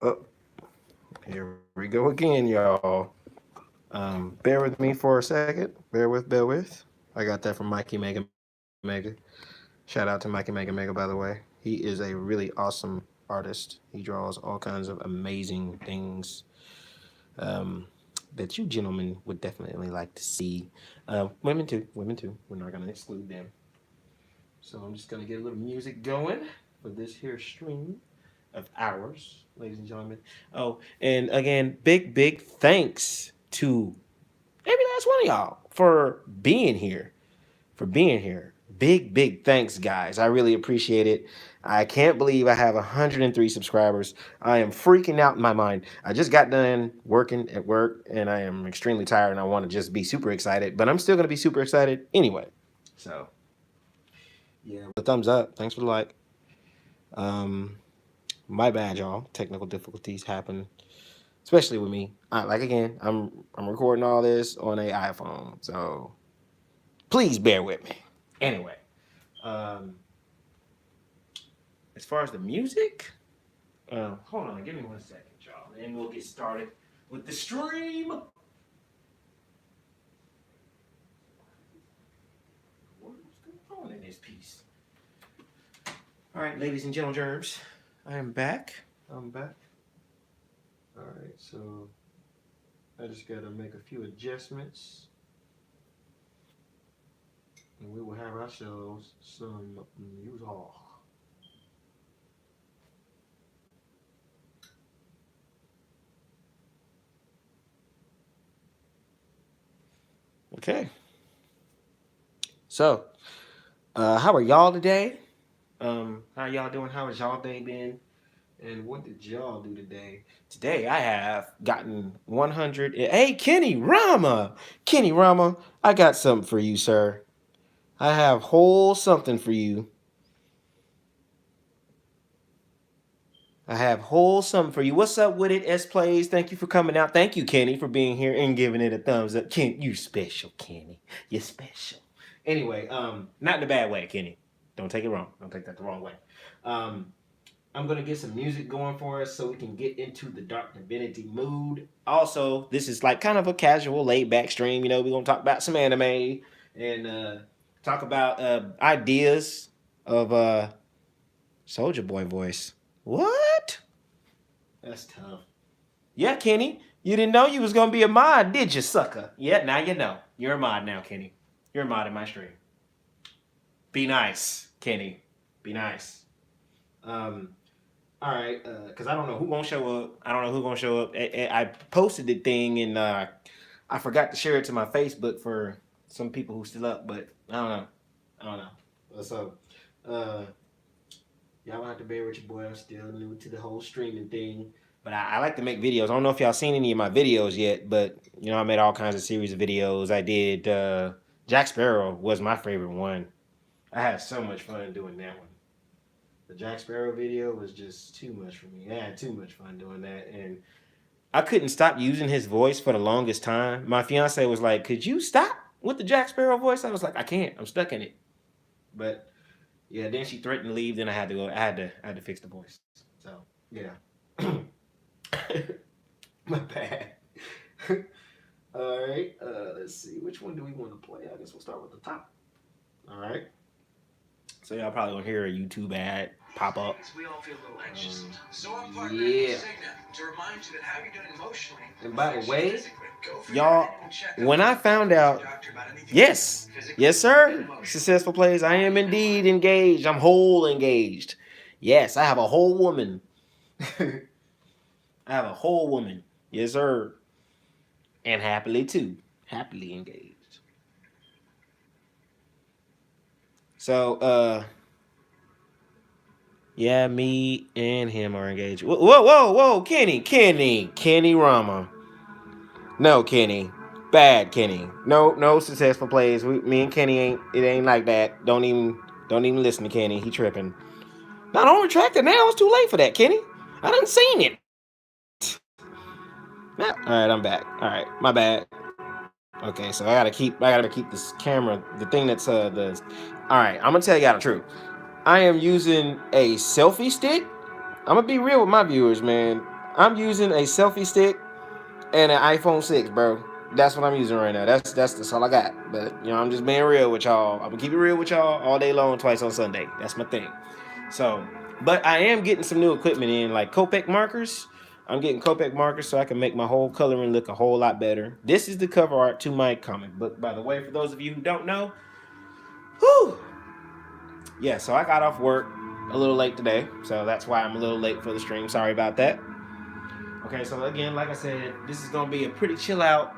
Oh, here we go again, y'all. Bear with me for a second. Bear with. I got that from Mikey Mega Mega. Shout out to Mikey Mega Mega, by the way. He is a really awesome artist. He draws all kinds of amazing things um, that you gentlemen would definitely like to see. Women too. Women too. We're not gonna exclude them. So I'm just gonna get a little music going for this here stream of ours, ladies and gentlemen. Oh, and again, big thanks to every last one of y'all for being here. For being here. Big thanks, guys. I really appreciate it. I can't believe I have 103 subscribers. I am freaking out in my mind. I just got done working at work and I am extremely tired and I want to just be super excited, but I'm still going to be super excited anyway. So, yeah, with a thumbs up. Thanks for the like. Um, my bad, y'all. Technical difficulties happen, especially with me. Like again, I'm recording all this on a iPhone, so please bear with me. Anyway, um, as far as the music, hold on, give me 1 second, y'all, and we'll get started with the stream. What's going on in this piece? All right, ladies and gentlemen, germs, I am back. I'm back. All right, so I just got to make a few adjustments, and we will have ourselves some music. Okay. So, how are y'all today? How y'all doing? How has y'all day been? And what did y'all do today? Today I have gotten 100. Hey, Kenny Rama, I got something for you, sir. I have whole something for you. I have whole something for you. What's up with it, S Plays? Thank you for coming out. Thank you, Kenny, for being here and giving it a thumbs up. Ken, you special, Kenny. You're special. Anyway, not in a bad way, Kenny. Don't take it wrong. Don't take that the wrong way. Um, I'm gonna get some music going for us so we can get into the Dark Divinity mood. Also, this is like kind of a casual, laid back stream. You know, we're gonna talk about some anime and talk about ideas of Soldier Boy voice. What? That's tough. Yeah, Kenny, you didn't know you was gonna be a mod, did you, sucker? Yeah, now you know. You're a mod now, Kenny. You're a mod in my stream. Be nice, Kenny. Be nice. Um, All right, because I don't know who gonna show up. I don't know who gonna show up. I posted the thing and I forgot to share it to my Facebook for some people who still up, but I don't know. I don't know. So, uh, y'all gonna have to bear with your boy. I'm still new to the whole streaming thing, but I like to make videos. I don't know if y'all seen any of my videos yet, but you know I made all kinds of series of videos. I did Jack Sparrow was my favorite one. I had so much fun doing that one. The Jack Sparrow video was just too much for me. I had too much fun doing that, and I couldn't stop using his voice for the longest time. My fiance was like, "Could you stop with the Jack Sparrow voice?" I was like, "I can't. I'm stuck in it." But yeah, then she threatened to leave. Then I had to go. I had to fix the voice. So yeah, my bad. All right. Let's see. Which one do we want to play? I guess we'll start with the top. All right. So y'all probably gonna hear a YouTube ad pop up. We all feel a little anxious. So I'm partnering with Cigna to remind you that how you're doing emotionally. And by the way, y'all, when I found out, yes, sir, successful plays, I am indeed engaged. I'm whole engaged. Yes, I have a whole woman. I have a whole woman. Yes, sir. And happily too. Happily engaged. So, yeah, me and him are engaged. Whoa, Kenny Rama. No, Kenny, bad Kenny. No successful plays. Me and Kenny ain't. It ain't like that. Don't even listen to Kenny. He tripping. Not on retracted now. It's too late for that, Kenny. I done seen it. All right, I'm back. All right, my bad. Okay, so I gotta keep this camera. The thing that's the. All right, I'm gonna tell y'all the truth. I am using a selfie stick. I'm gonna be real with my viewers, man. I'm using a selfie stick and an iPhone 6, bro. That's what I'm using right now. That's all I got. But I'm just being real with y'all. I'm gonna keep it real with y'all all day long, twice on Sunday. That's my thing. So, but I am getting some new equipment in, like Copic markers. I'm getting Copic markers so I can make my whole coloring look a whole lot better. This is the cover art to my comic book, by the way, for those of you who don't know. Whew. Yeah, so I got off work a little late today, so that's why I'm a little late for the stream. Sorry about that. Okay, so again, like I said, this is gonna be a pretty chill out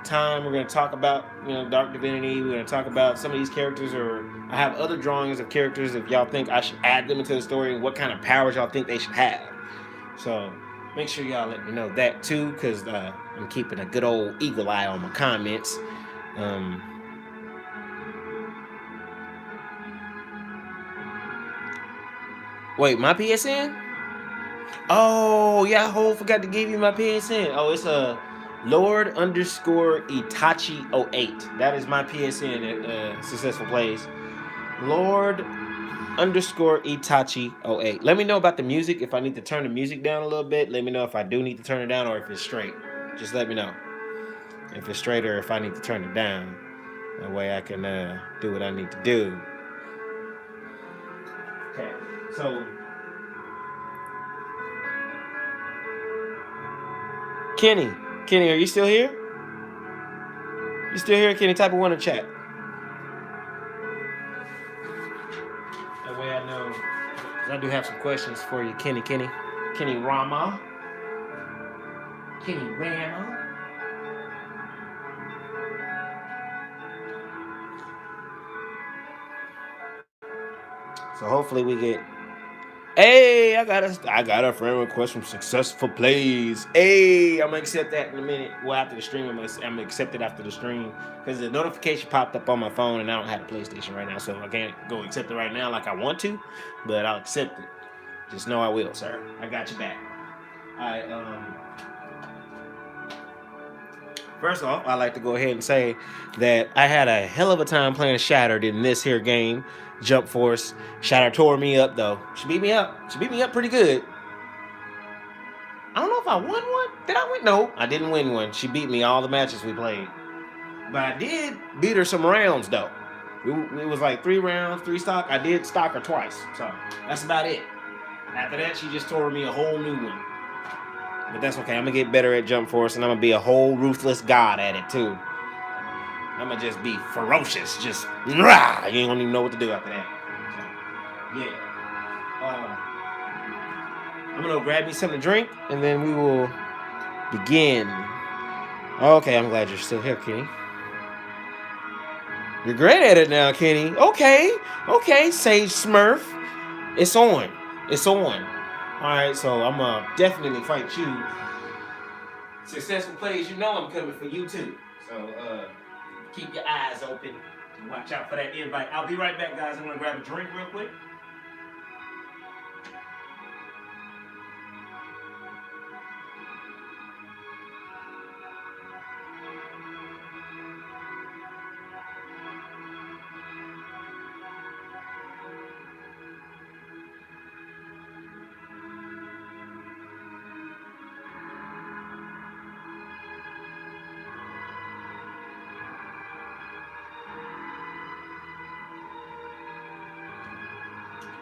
time. We're gonna talk about Dark Divinity. We're gonna talk about some of these characters, or I have other drawings of characters if y'all think I should add them into the story and what kind of powers y'all think they should have. So make sure y'all let me know that too, because I'm keeping a good old eagle eye on my comments. Wait, my PSN? Oh yeah, I whole forgot to give you my PSN. Oh, it's a Lord _ Itachi 08. That is my PSN at Successful Plays. Lord _ Itachi 08. Let me know about the music. If I need to turn the music down a little bit, let me know if I do need to turn it down or if it's straight. Just let me know if it's straight or if I need to turn it down. That way I can do what I need to do. Okay, so Kenny, are you still here? You still here, Kenny? Type of one in chat. That way I know. Because I do have some questions for you, Kenny Rama. Kenny Rama. So hopefully we get. Hey, I got a friend request from Successful Plays. Hey, I'm gonna accept that in a minute. Well, after the stream, I'm gonna accept it after the stream because the notification popped up on my phone, and I don't have a PlayStation right now, so I can't go accept it right now like I want to, but I'll accept it. Just know I will, sir. I got you back. First off, I'd like to go ahead and say that I had a hell of a time playing Shattered in this here game, Jump Force. Shattered tore me up, though. She beat me up. She beat me up pretty good. I don't know if I won one. Did I win? No, I didn't win one. She beat me all the matches we played. But I did beat her some rounds, though. It was like 3 rounds, 3 stock. I did stock her twice. So that's about it. After that, she just tore me a whole new one. But that's okay. I'm going to get better at Jump Force, and I'm going to be a whole ruthless god at it, too. I'm going to just be ferocious. Just, rah! You ain't going to even know what to do after that. So, yeah. I'm going to grab me something to drink, and then we will begin. Okay, I'm glad you're still here, Kenny. You're great at it now, Kenny. Okay, Sage Smurf. It's on. Alright, so I'm gonna definitely fight you. Successful Plays, I'm coming for you too. So keep your eyes open and watch out for that invite. I'll be right back, guys. I'm gonna grab a drink real quick.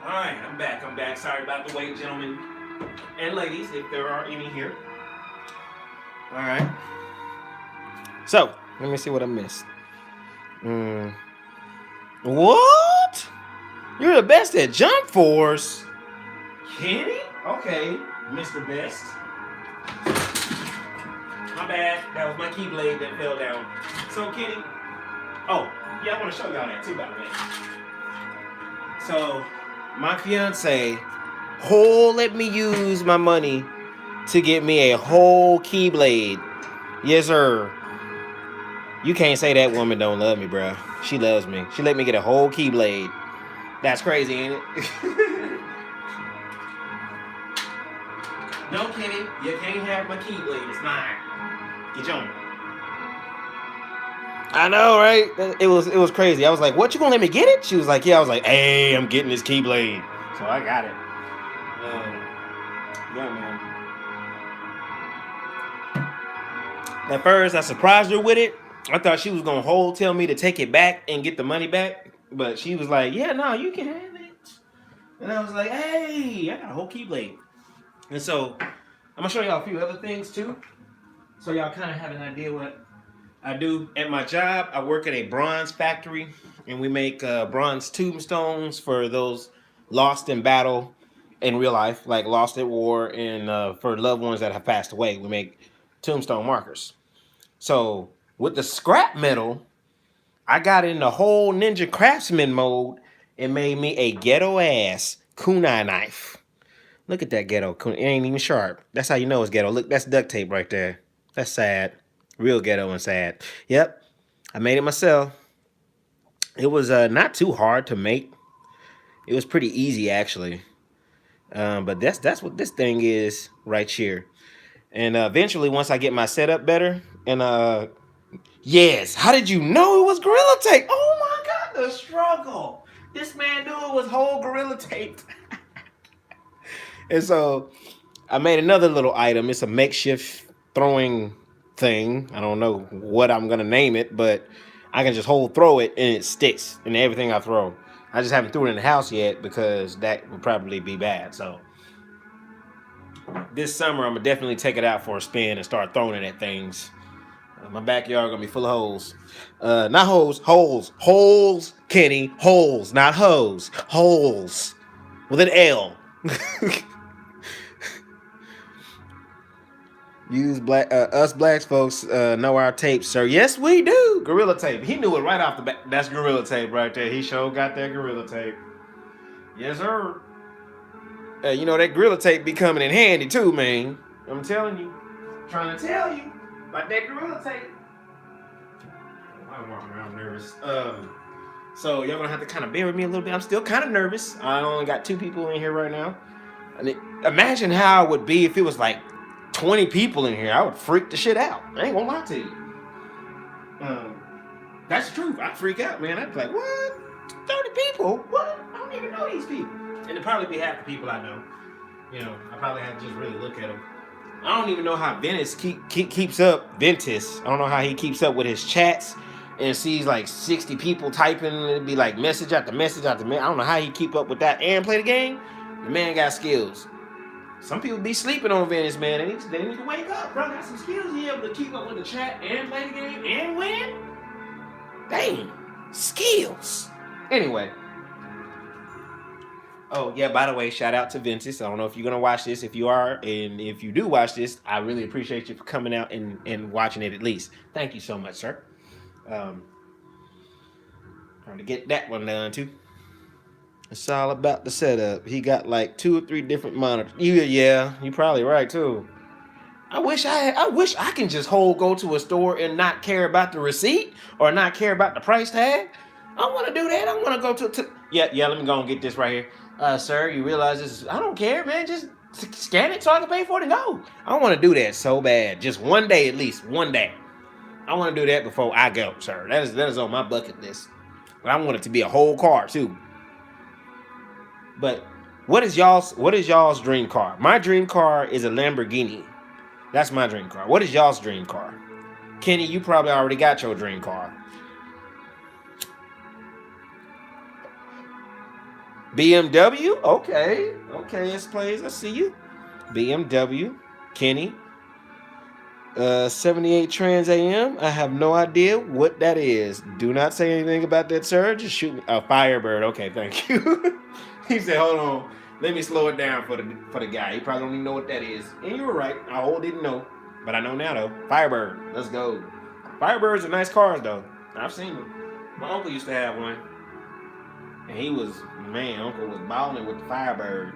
Alright, I'm back. Sorry about the wait, gentlemen and ladies, if there are any here. Alright. So, let me see what I missed. What? You're the best at Jump Force? Kenny? Okay, Mr. Best. My bad. That was my keyblade that fell down. So, Kenny. Oh, yeah, I want to show y'all that too, by the way. So, my fiance let me use my money to get me a whole keyblade. Yes, sir. You can't say that woman don't love me, bro. She loves me. She let me get a whole keyblade. That's crazy, ain't it? No, Kenny, you can't have my keyblade. It's mine. Get on. I know, right? It was crazy. I was like, "What, you gonna let me get it?" She was like, "Yeah." I was like, "Hey, I'm getting this keyblade." So I got it. Yeah, man. At first, I surprised her with it. I thought she was gonna tell me to take it back and get the money back, but she was like, "Yeah, no, you can have it." And I was like, "Hey, I got a whole Keyblade." And so I'm gonna show y'all a few other things too, so y'all kind of have an idea what I do at my job. I work at a bronze factory, and we make bronze tombstones for those lost in battle in real life, like lost at war, and for loved ones that have passed away. We make tombstone markers. So with the scrap metal, I got in the whole ninja craftsman mode and made me a ghetto ass kunai knife. Look at that ghetto. It ain't even sharp. That's how you know it's ghetto. Look, that's duct tape right there. That's sad. Real ghetto and sad. Yep. I made it myself. It was not too hard to make. It was pretty easy actually. But that's what this thing is right here. And eventually, once I get my setup better, and yes, how did you know it was Gorilla Tape? Oh my God, the struggle. This man knew it was whole Gorilla Tape. And so I made another little item. It's a makeshift throwing thing. I don't know what I'm gonna name it, but I can just throw it and it sticks in everything I throw. I just haven't threw it in the house yet because that would probably be bad. So this summer I'm gonna definitely take it out for a spin and start throwing it at things. My backyard gonna be full of holes. Not holes, holes, Kenny, holes, not hoes, holes with an L. Use us blacks folks know our tapes, sir. Yes, we do. Gorilla Tape. He knew it right off the bat. That's Gorilla Tape right there. He sure got that Gorilla Tape. Yes, sir. You know that Gorilla Tape be coming in handy too, man. I'm telling you. Trying to tell you about that Gorilla Tape. I'm walking around nervous. So y'all gonna have to kind of bear with me a little bit. I'm still kind of nervous. I only got 2 people in here right now. I mean, imagine how it would be if it was like 20 people in here. I would freak the shit out. I ain't gonna lie to you. That's the truth. I'd freak out, man. I'd be like, what? 30 people? What? I don't even know these people. And it'd probably be half the people I know. You know, I probably have to just really look at them. I don't even know how Ventus keeps up. Ventus. I don't know how he keeps up with his chats and sees like 60 people typing. And it'd be like message after message after message. I don't know how he keep up with that and play the game. The man got skills. Some people be sleeping on Ventus, man. They need to wake up, bro. Got some skills. He able to keep up with the chat and play the game and win. Dang, skills. Anyway. Oh, yeah, by the way, shout out to Ventus. I don't know if you're going to watch this. If you are, and if you do watch this, I really appreciate you for coming out and watching it at least. Thank you so much, sir. Trying to get that one done, too. It's all about the setup. He got like 2 or 3 different monitors. Yeah, you're probably right, too. I wish I can just go to a store and not care about the receipt or not care about the price tag. I want to do that. I want to go to yeah. Let me go and get this right here, sir. You realize this? I don't care, man. Just scan it so I can pay for it and go. I want to do that so bad. Just one day, at least one day. I want to do that before I go, sir. That is on my bucket list. But I want it to be a whole car too. But what is y'all's dream car? My dream car is a Lamborghini. That's my dream car. What is y'all's dream car? Kenny, you probably already got your dream car. BMW? Okay. Let's play. Let's see you. BMW. Kenny. 78 Trans AM. I have no idea what that is. Do not say anything about that, sir. Just shoot me. Firebird. Okay, thank you. He said, hold on. Let me slow it down for the guy. He probably don't even know what that is. And you were right. I all didn't know. But I know now, though. Firebird. Let's go. Firebirds are nice cars, though. I've seen them. My uncle used to have one. And he was, man, uncle was balling with the Firebird.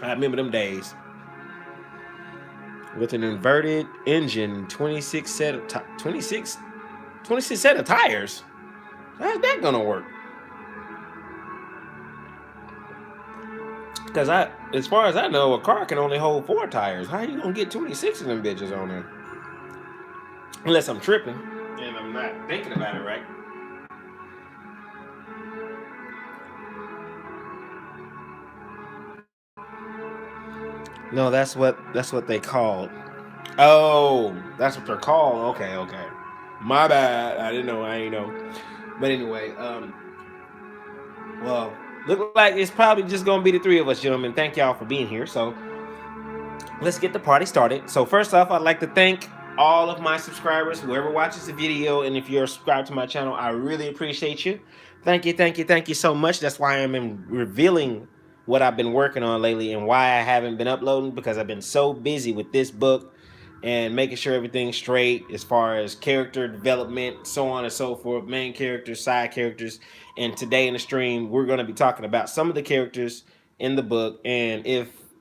I remember them days. With an inverted engine, 26 set of tires. How's that gonna work? Because as far as I know, a car can only hold 4 tires. How are you gonna get 26 of them bitches on there? Unless I'm tripping and I'm not thinking about it right. No, that's what they called. Oh, that's what they're called. Okay, okay. My bad. I didn't know. I ain't know. But anyway, well, look like it's probably just gonna be the three of us, gentlemen. Thank y'all for being here. So let's get the party started. So first off, I'd like to thank all of my subscribers, whoever watches the video, and if you're subscribed to my channel, I really appreciate you. Thank you, thank you, thank you so much. That's why I'm revealing what I've been working on lately and why I haven't been uploading, because I've been so busy with this book and making sure everything's straight as far as character development, so on and so forth, main characters, side characters. And today in the stream, we're going to be talking about some of the characters in the book and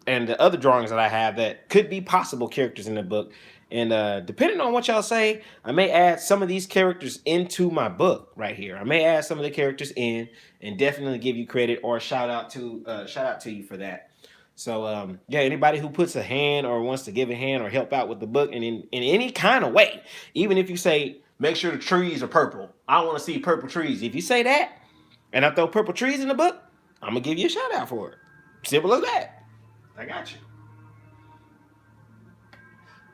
the other drawings that I have that could be possible characters in the book. And depending on what y'all say, I may add some of these characters into my book right here. I may add some of the characters in and definitely give you credit or shout out to you for that. So yeah, anybody who puts a hand or wants to give a hand or help out with the book in any kind of way, even if you say make sure the trees are purple, I want to see purple trees. If you say that and I throw purple trees in the book, I'm gonna give you a shout out for it. Simple as that. I got you.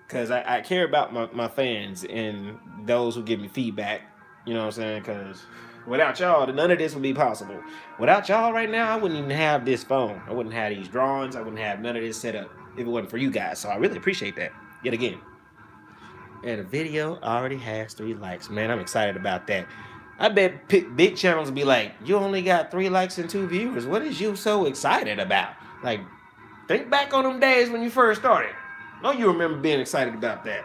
Because I care about my fans and those who give me feedback. You know what I'm saying? Because without y'all, none of this would be possible. Without y'all right now, I wouldn't even have this phone. I wouldn't have these drawings. I wouldn't have none of this set up if it wasn't for you guys. So I really appreciate that. Yet again. And the video already has 3 likes. Man, I'm excited about that. I bet big channels be like, you only got 3 likes and 2 viewers. What is you so excited about? Like, think back on them days when you first started. I know you remember being excited about that.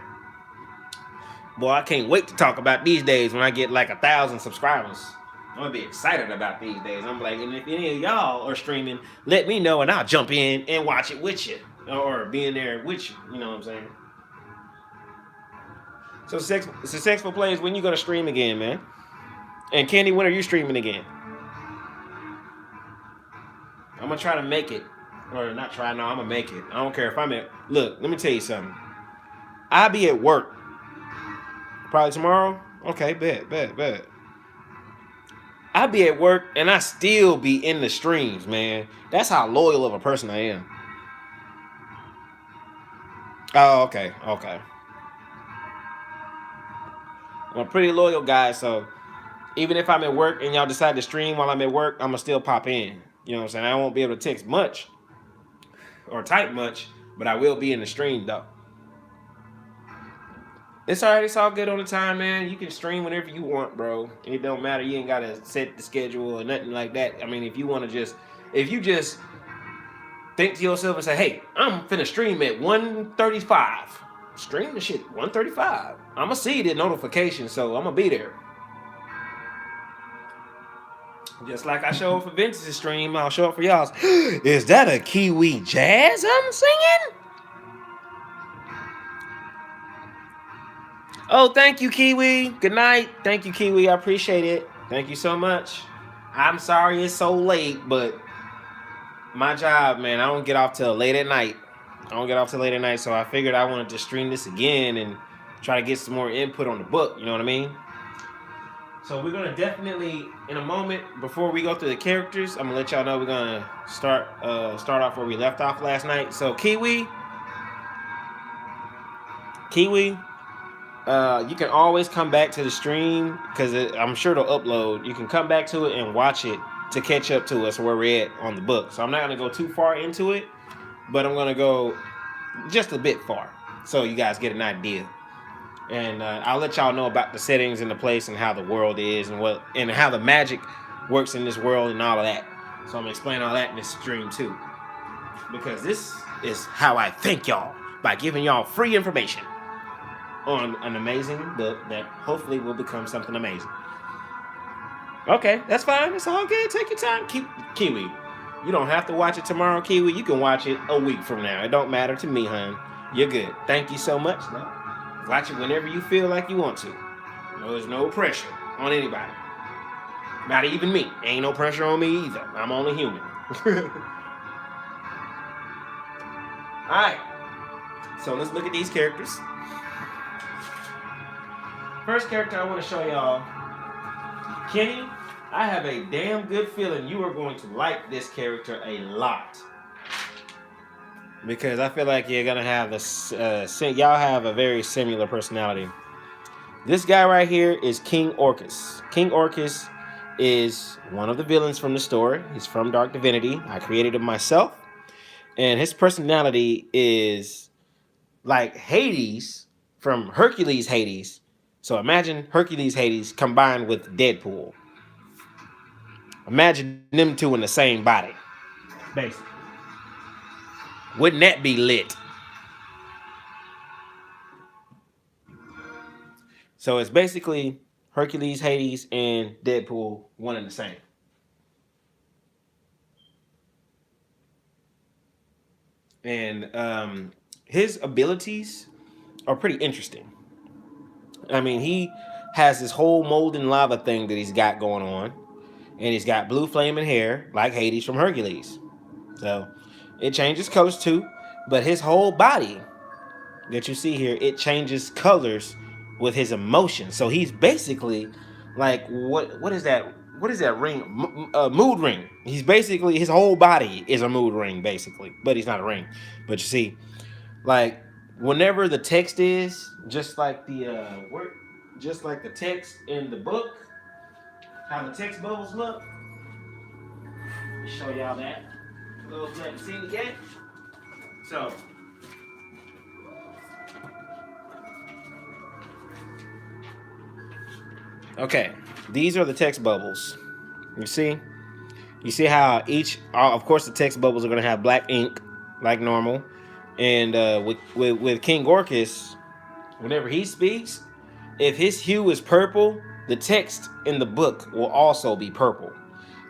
Boy, I can't wait to talk about these days when I get like 1,000 subscribers. I'm gonna be excited about these days. I'm like, and if any of y'all are streaming, let me know and I'll jump in and watch it with you. Or be in there with you. You know what I'm saying? So successful plays, when you gonna stream again, man? And Candy, when are you streaming again? I'm gonna try to make it. Or not try, no, I'm gonna make it. I don't care if I'm at. Look, let me tell you something. I'll be at work. Probably tomorrow? Okay, bet. I'll be at work and I still be in the streams, man. That's how loyal of a person I am. Oh, okay. I'm a pretty loyal guy, so even if I'm at work and y'all decide to stream while I'm at work, I'm gonna still pop in. You know what I'm saying? I won't be able to text much or type much, but I will be in the stream though. It's alright, it's all good on the time, man. You can stream whenever you want, bro. It don't matter. You ain't gotta set the schedule or nothing like that. I mean, if you just think to yourself and say, hey, I'm finna stream at 1:35. Stream the shit 1:35. I'ma see the notification, so I'm gonna be there. Just like I show up for Vince's stream, I'll show up for y'all's. Is that a Kiwi jazz I'm singing? Oh, thank you, Kiwi. Good night. Thank you, Kiwi. I appreciate it. Thank you so much. I'm sorry it's so late, but my job, man, I don't get off till late at night. So I figured I wanted to stream this again and try to get some more input on the book. You know what I mean? So we're gonna definitely, in a moment, before we go through the characters, I'm gonna let y'all know we're gonna start off where we left off last night. So Kiwi, you can always come back to the stream because I'm sure it'll upload. You can come back to it and watch it to catch up to us where we're at on the book. So I'm not gonna go too far into it, but I'm gonna go just a bit far so you guys get an idea. And I'll let y'all know about the settings and the place and how the world is and how the magic works in this world and all of that. So I'm gonna explain all that in this stream too, because this is how I thank y'all, by giving y'all free information on an amazing book that hopefully will become something amazing. Okay, that's fine. It's all good. Take your time. Kiwi, you don't have to watch it tomorrow, Kiwi. You can watch it a week from now. It don't matter to me, hon. You're good. Thank you so much. Watch it whenever you feel like you want to. There's no pressure on anybody. Not even me. Ain't no pressure on me either. I'm only human. Alright. So let's look at these characters. First character I want to show y'all. Kenny, I have a damn good feeling you are going to like this character a lot. because I feel like you're gonna have y'all have a very similar personality. This guy right here is King Orcus. King Orcus is one of the villains from the story. He's from Dark Divinity. I created him myself, and his personality is like Hades from Hercules Hades. So imagine Hercules Hades combined with Deadpool. Imagine them two in the same body, basically. Wouldn't that be lit? So it's basically Hercules, Hades, and Deadpool, one and the same. And his abilities are pretty interesting. I mean, he has this whole molten lava thing that he's got going on, and he's got blue flaming hair like Hades from Hercules. So it changes colors too, but his whole body that you see here, it changes colors with his emotions. So he's basically like what is that? What is that ring? Mood ring. He's basically his whole body is a mood ring, basically, but he's not a ring. But you see, like whenever the text is just like the just like the text in the book, how the text bubbles look. Let me show y'all that. Those who haven't seen it yet. So okay, these are the text bubbles. You see? You see how each, of course, the text bubbles are going to have black ink like normal. And with King Orcus, whenever he speaks, if his hue is purple, the text in the book will also be purple.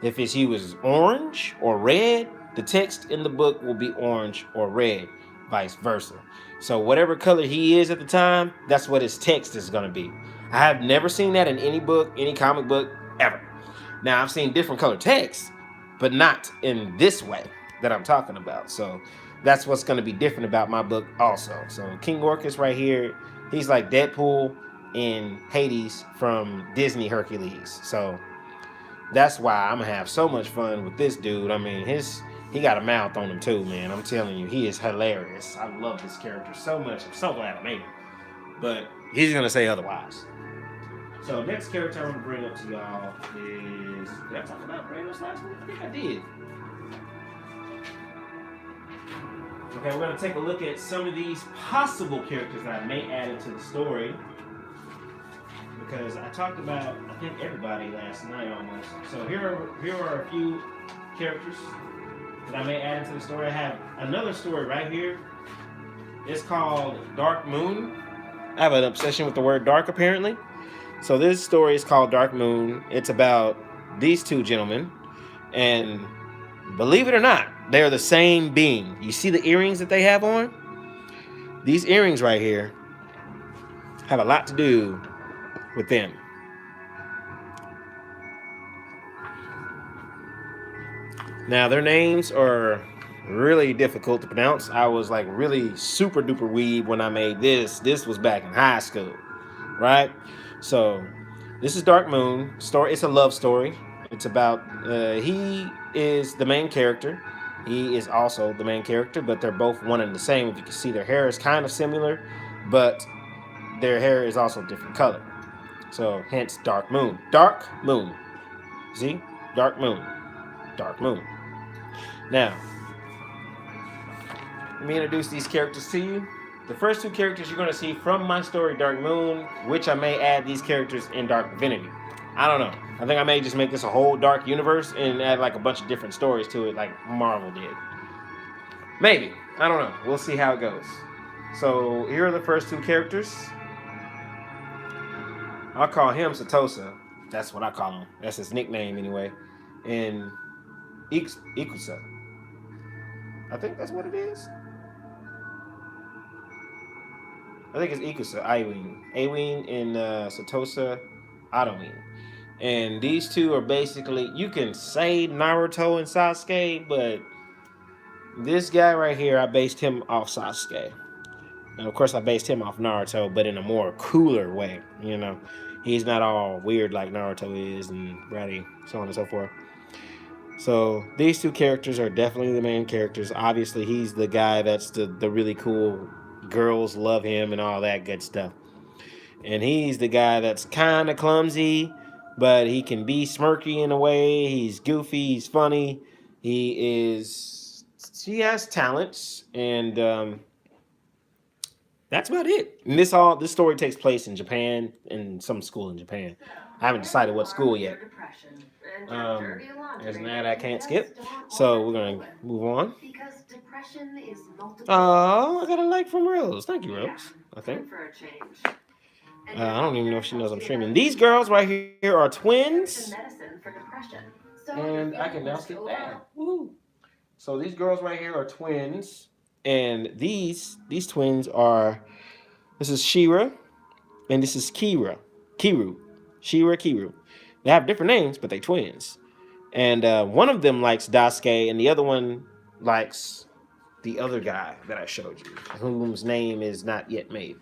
If his hue is orange or red, the text in the book will be orange or red, vice versa. So whatever color he is at the time, that's what his text is going to be. I have never seen that in any book, any comic book, ever. Now I've seen different color text, but not in this way that I'm talking about. So that's what's going to be different about my book also. So King Orcus right here, he's like Deadpool in Hades from Disney Hercules. So that's why I'm gonna have so much fun with this dude. I mean, he got a mouth on him too, man. I'm telling you, he is hilarious. I love this character so much. I'm so glad I made him. But he's gonna say otherwise. So next character I'm gonna bring up to y'all is, did I talk about Kratos last week? I think I did. Okay, we're gonna take a look at some of these possible characters that I may add into the story. Because I talked about, I think, everybody last night almost. So here are a few characters that I may add into the story. I have another story right here. It's called Dark Moon. I have an obsession with the word dark, apparently. So this story is called Dark Moon. It's about these two gentlemen, and believe it or not, they're the same being. You see the earrings that they have on? These earrings right here have a lot to do with them. Now their names are really difficult to pronounce. I was like really super duper weeb when I made this. This was back in high school, right? So this is Dark Moon story. It's a love story. It's about he is the main character. He is also the main character, but they're both one and the same. If you can see, their hair is kind of similar, but their hair is also different color. So hence Dark Moon. Dark Moon. See? Dark Moon. Dark Moon. Now, let me introduce these characters to you. The first two characters you're going to see from my story, Dark Moon, which I may add these characters in Dark Divinity. I don't know. I think I may just make this a whole dark universe and add like a bunch of different stories to it, like Marvel did. Maybe. I don't know. We'll see how it goes. So here are the first two characters. I'll call him Satosa. That's what I call him. That's his nickname anyway. And Ikusa. I think that's what it is. I think it's Ikusa, Iwin. Awin and Satosa Adowin. And these two are basically, you can say Naruto and Sasuke, but this guy right here, I based him off Sasuke. And of course, I based him off Naruto, but in a more cooler way, you know. He's not all weird like Naruto is and bratty, so on and so forth. So these two characters are definitely the main characters. Obviously, he's the guy that's the really cool. Girls love him and all that good stuff. And he's the guy that's kind of clumsy, but he can be smirky in a way. He's goofy. He's funny. He is. He has talents, and that's about it. And this story takes place in Japan, in some school in Japan. I haven't decided what school yet. There's an ad I can't skip, so we're gonna move on. Oh, I got a like from Rose. Thank you, Rose. I think. I don't even know if she knows I'm streaming. These girls right here are twins, and I can now skip that. Woo! So these girls right here are twins, and these twins are. This is Shira, and this is Kiru, Shira, Kiru. They have different names, but they twins. And one of them likes Daisuke, and the other one likes the other guy that I showed you, whose name is not yet made.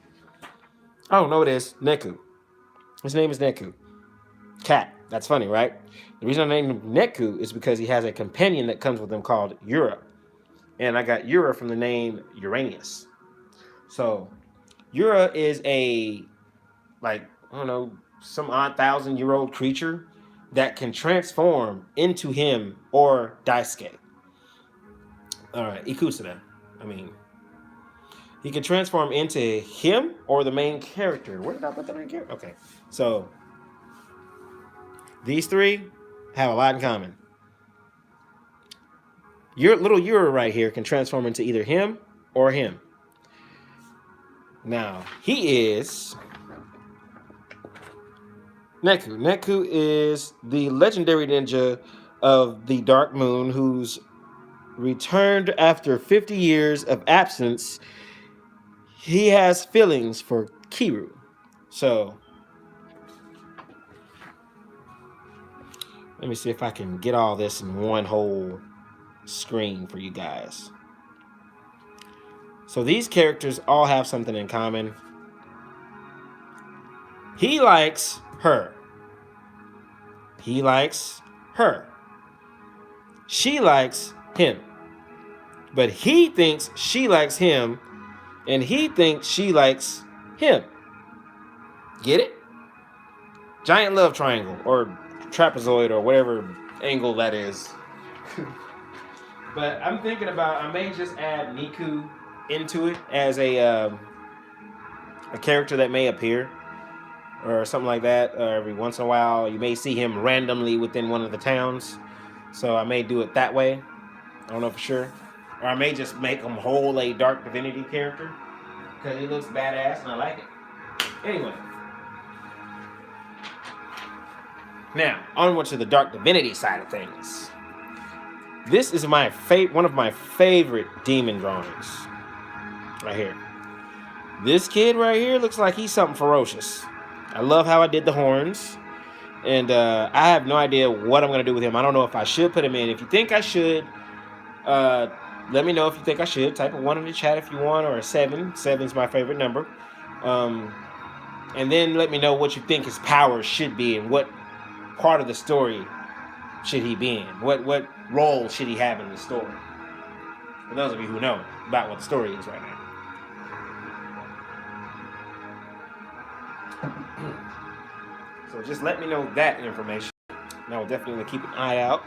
Oh, no, it is Neku. His name is Neku. Cat. That's funny, right? The reason I named him Neku is because he has a companion that comes with him called Yura. And I got Yura from the name Uranus. So, Yura is I don't know, some odd 1,000-year-old creature that can transform into him or Daisuke. Alright, Ikusada. He can transform into him or the main character. Where did I put the main character? Okay, so these three have a lot in common. Your little Yura right here can transform into either him or him. Now, he is Neku. Neku is the legendary ninja of the Dark Moon who's returned after 50 years of absence. He has feelings for Kiru. So, let me see if I can get all this in one whole screen for you guys. So these characters all have something in common. He likes her. He likes her. She likes him. But he thinks she likes him, and he thinks she likes him. Get it? Giant love triangle, or trapezoid, or whatever angle that is. But I'm thinking about, I may just add Niku into it as a character that may appear or something like that. Every once in a while, you may see him randomly within one of the towns. So I may do it that way. I don't know for sure. Or I may just make him whole a Dark Divinity character because he looks badass and I like it. Anyway. Now, onward to the Dark Divinity side of things. This is one of my favorite demon drawings. Right here. This kid right here looks like he's something ferocious. I love how I did the horns. And I have no idea what I'm going to do with him. I don't know if I should put him in. If you think I should, let me know if you think I should. Type a 1 in the chat if you want, or a 7. 7's my favorite number. And then let me know what you think his powers should be and what part of the story should he be in. What role should he have in the story? For those of you who know about what the story is right now. So just let me know that information. And I will definitely keep an eye out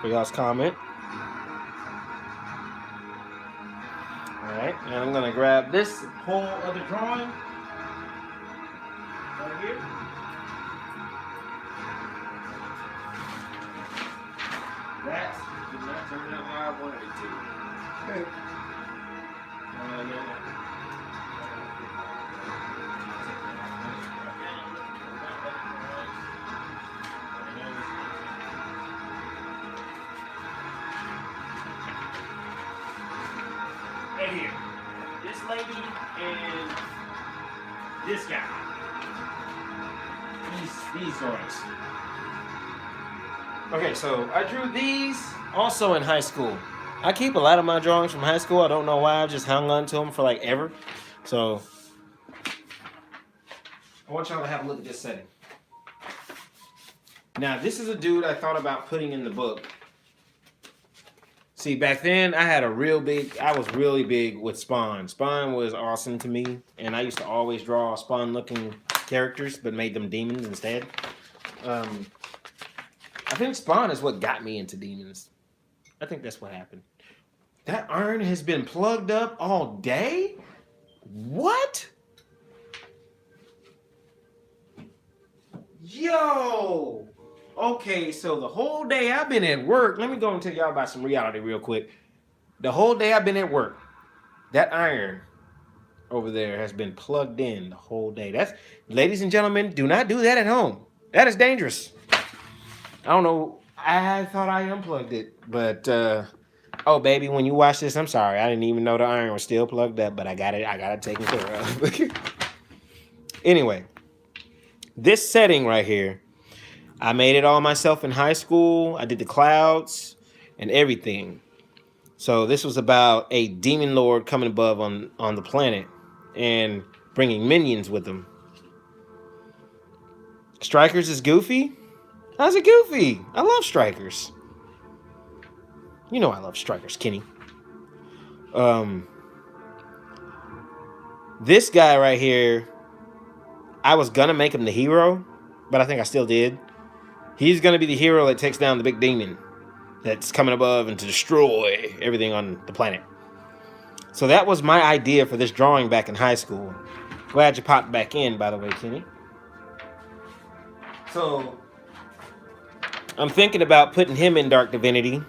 for y'all's comment. Alright, and I'm going to grab this whole other drawing right here. That did not turn out how I wanted it to. Right here. This lady and this guy. These drawings. Okay, so I drew these also in high school. I keep a lot of my drawings from high school. I don't know why. I've just hung on to them for like ever. So I want y'all to have a look at this setting. Now, this is a dude I thought about putting in the book. See, back then I was really big with Spawn. Spawn was awesome to me, and I used to always draw Spawn-looking characters, but made them demons instead. Um, I think Spawn is what got me into demons. I think that's what happened. That iron has been plugged up all day? What? Yo! Okay, so the whole day I've been at work. Let me go and tell y'all about some reality real quick. The whole day I've been at work. That iron over there has been plugged in the whole day. Ladies and gentlemen, do not do that at home. That is dangerous. I don't know. I thought I unplugged it, but oh baby, when you watch this, I'm sorry. I didn't even know the iron was still plugged up, but I got it taken care of. Anyway, this setting right here, I made it all myself in high school. I did the clouds and everything. So this was about a demon lord coming above on the planet and bringing minions with him. Strikers is goofy? How's it goofy? I love Strikers. You know I love Strikers, Kenny. This guy right here, I was gonna make him the hero, but I think I still did. He's gonna be the hero that takes down the big demon that's coming above and to destroy everything on the planet. So that was my idea for this drawing back in high school. Glad you popped back in, by the way, Kenny. So I'm thinking about putting him in Dark Divinity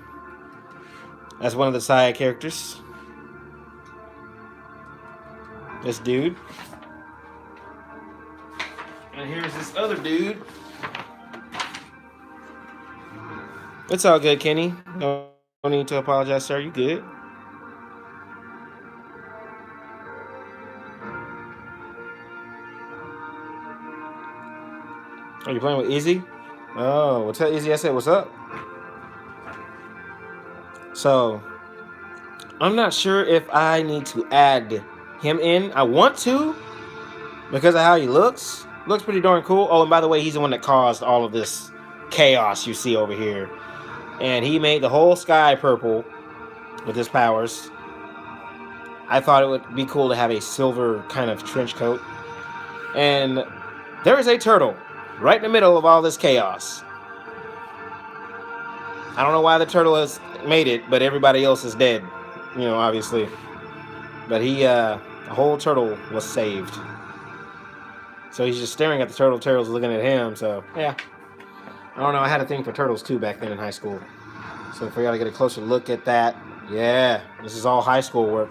as one of the side characters. This dude. And here's this other dude. It's all good, Kenny. No need to apologize, sir. You good? Are you playing with Izzy? Oh, well, tell Izzy I said what's up. So, I'm not sure if I need to add him in. I want to, because of how he looks. Looks pretty darn cool. Oh, and by the way, he's the one that caused all of this chaos you see over here. And he made the whole sky purple with his powers. I thought it would be cool to have a silver kind of trench coat. And there is a turtle right in the middle of all this chaos. I don't know why the turtle has made it, but everybody else is dead. You know, obviously. But the whole turtle was saved. So he's just staring at the turtle. Turtle's looking at him. So, yeah. I don't know. I had a thing for turtles, too, back then in high school. So for y'all to get a closer look at that. Yeah. This is all high school work.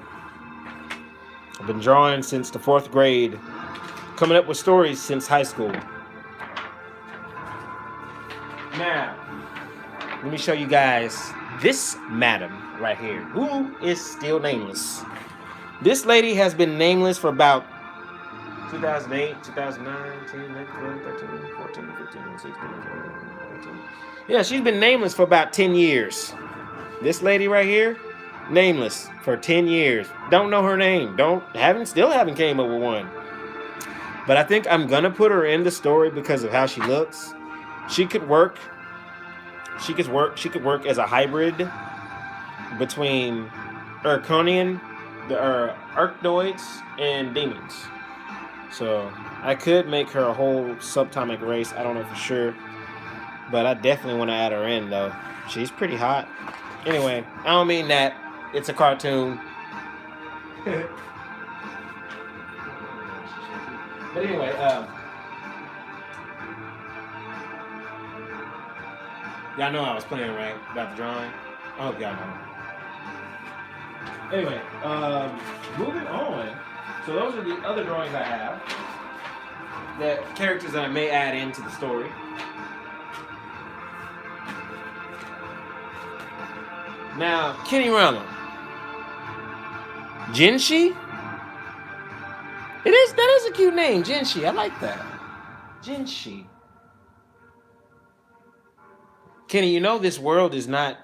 I've been drawing since the 4th grade. Coming up with stories since high school. Now, let me show you guys this madam right here, who is still nameless. This lady has been nameless for about 2008, 2009, 10, 11, 12, 13, 14, 15, 16, 17, 18. Yeah, she's been nameless for about 10 years. This lady right here, nameless for 10 years. Don't know her name. Still haven't came up with one. But I think I'm gonna put her in the story because of how she looks. She could work as a hybrid between Urkonian, the Arachnoids, and demons. So I could make her a whole subatomic race. I don't know for sure, but I definitely want to add her in though. She's pretty hot. Anyway, I don't mean that. It's a cartoon. But anyway, y'all know I was playing, right? About the drawing. I hope y'all know. Anyway, moving on. So those are the other drawings I have. The characters that I may add into the story. Now, Kenny Rella. Jinshi? That is a cute name, Jinshi. I like that. Jinshi. Kenny, you know this world is not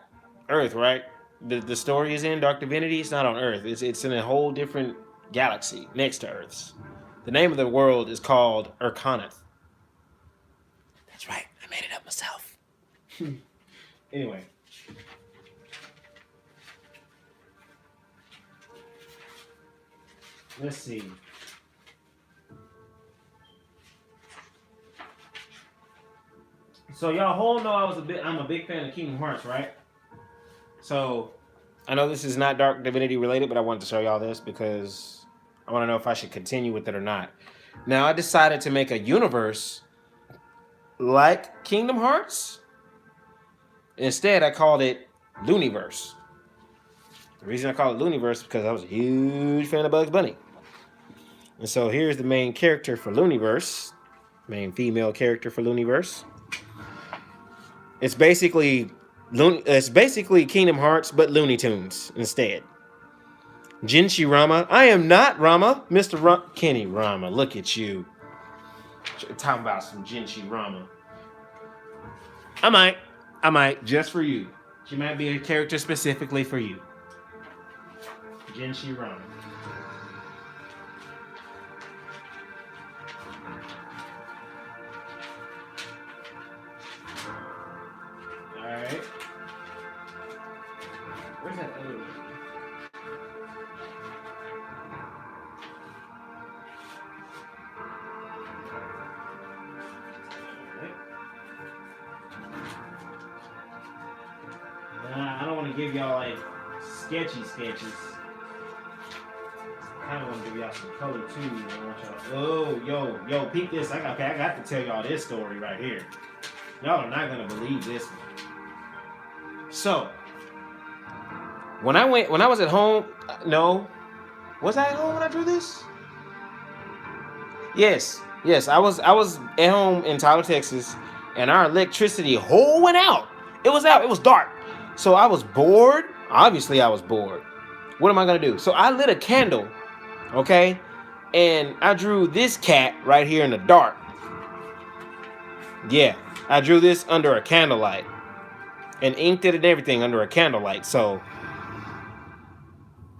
Earth, right? The story is in Dark Divinity. It's not on Earth. It's in a whole different galaxy next to Earth's. The name of the world is called Urkanath. That's right. I made it up myself. Anyway. Let's see. So y'all whole know I'm a big fan of Kingdom Hearts, right? So I know this is not Dark Divinity related, but I wanted to show y'all this because I want to know if I should continue with it or not. Now I decided to make a universe like Kingdom Hearts. Instead, I called it Looniverse. The reason I call it Looniverse is because I was a huge fan of Bugs Bunny. And so here's the main character for Looniverse, main female character for Looniverse. It's basically Kingdom Hearts but Looney Tunes instead. Jinshi Rama. I am not Rama, Mr. Kenny Rama. Look at you. Talking about some Jinshi Rama. I might, just for you. She might be a character specifically for you. Jinshi Rama. Alright. Where's that other one? I don't want to give y'all like sketches. I kind of want to give y'all some color too. Oh, yo, peep this. I got to tell y'all this story right here. Y'all are not gonna believe this one. So, when I was at home, no, was I at home when I drew this? Yes, I was at home in Tyler, Texas, and our electricity whole went out. It was out. It was dark. So I was bored. Obviously, I was bored. What am I gonna do? So I lit a candle, okay, and I drew this cat right here in the dark. Yeah, I drew this under a candlelight and inked it and everything under a candlelight. So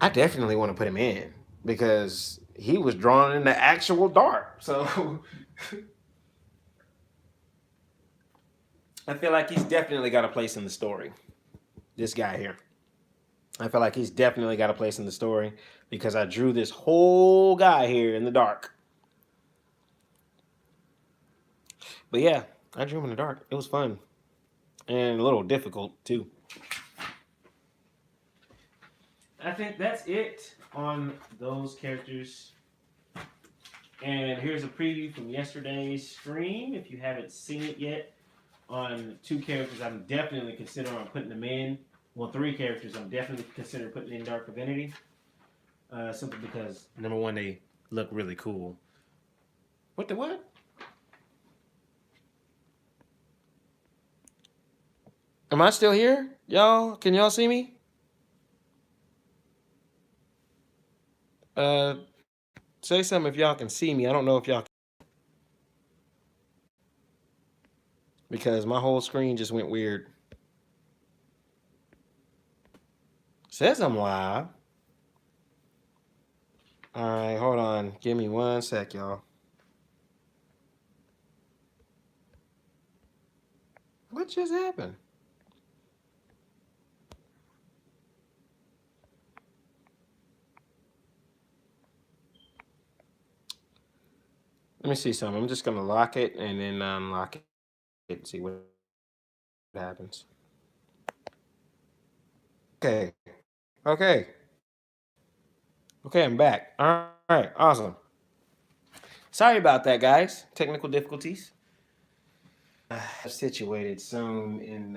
I definitely want to put him in because he was drawn in the actual dark. So I feel like he's definitely got a place in the story. This guy here. I feel like he's definitely got a place in the story because I drew this whole guy here in the dark. But yeah, I drew him in the dark. It was fun. And a little difficult too. I think that's it on those characters. And here's a preview from yesterday's stream. If you haven't seen it yet, on 2 characters I'm definitely considering putting them in. Well, 3 characters I'm definitely considering putting in Dark Divinity. Simply because, number one, they look really cool. What the what? Am I still here? Y'all, can y'all see me? Say something if y'all can see me. I don't know if y'all can. Because my whole screen just went weird. Says I'm live. All right, hold on. Give me 1 sec, y'all. What just happened? Let me see something. I'm just going to lock it and then unlock it and see what happens. Okay. Okay, I'm back. All right, awesome. Sorry about that, guys. Technical difficulties. Situated soon and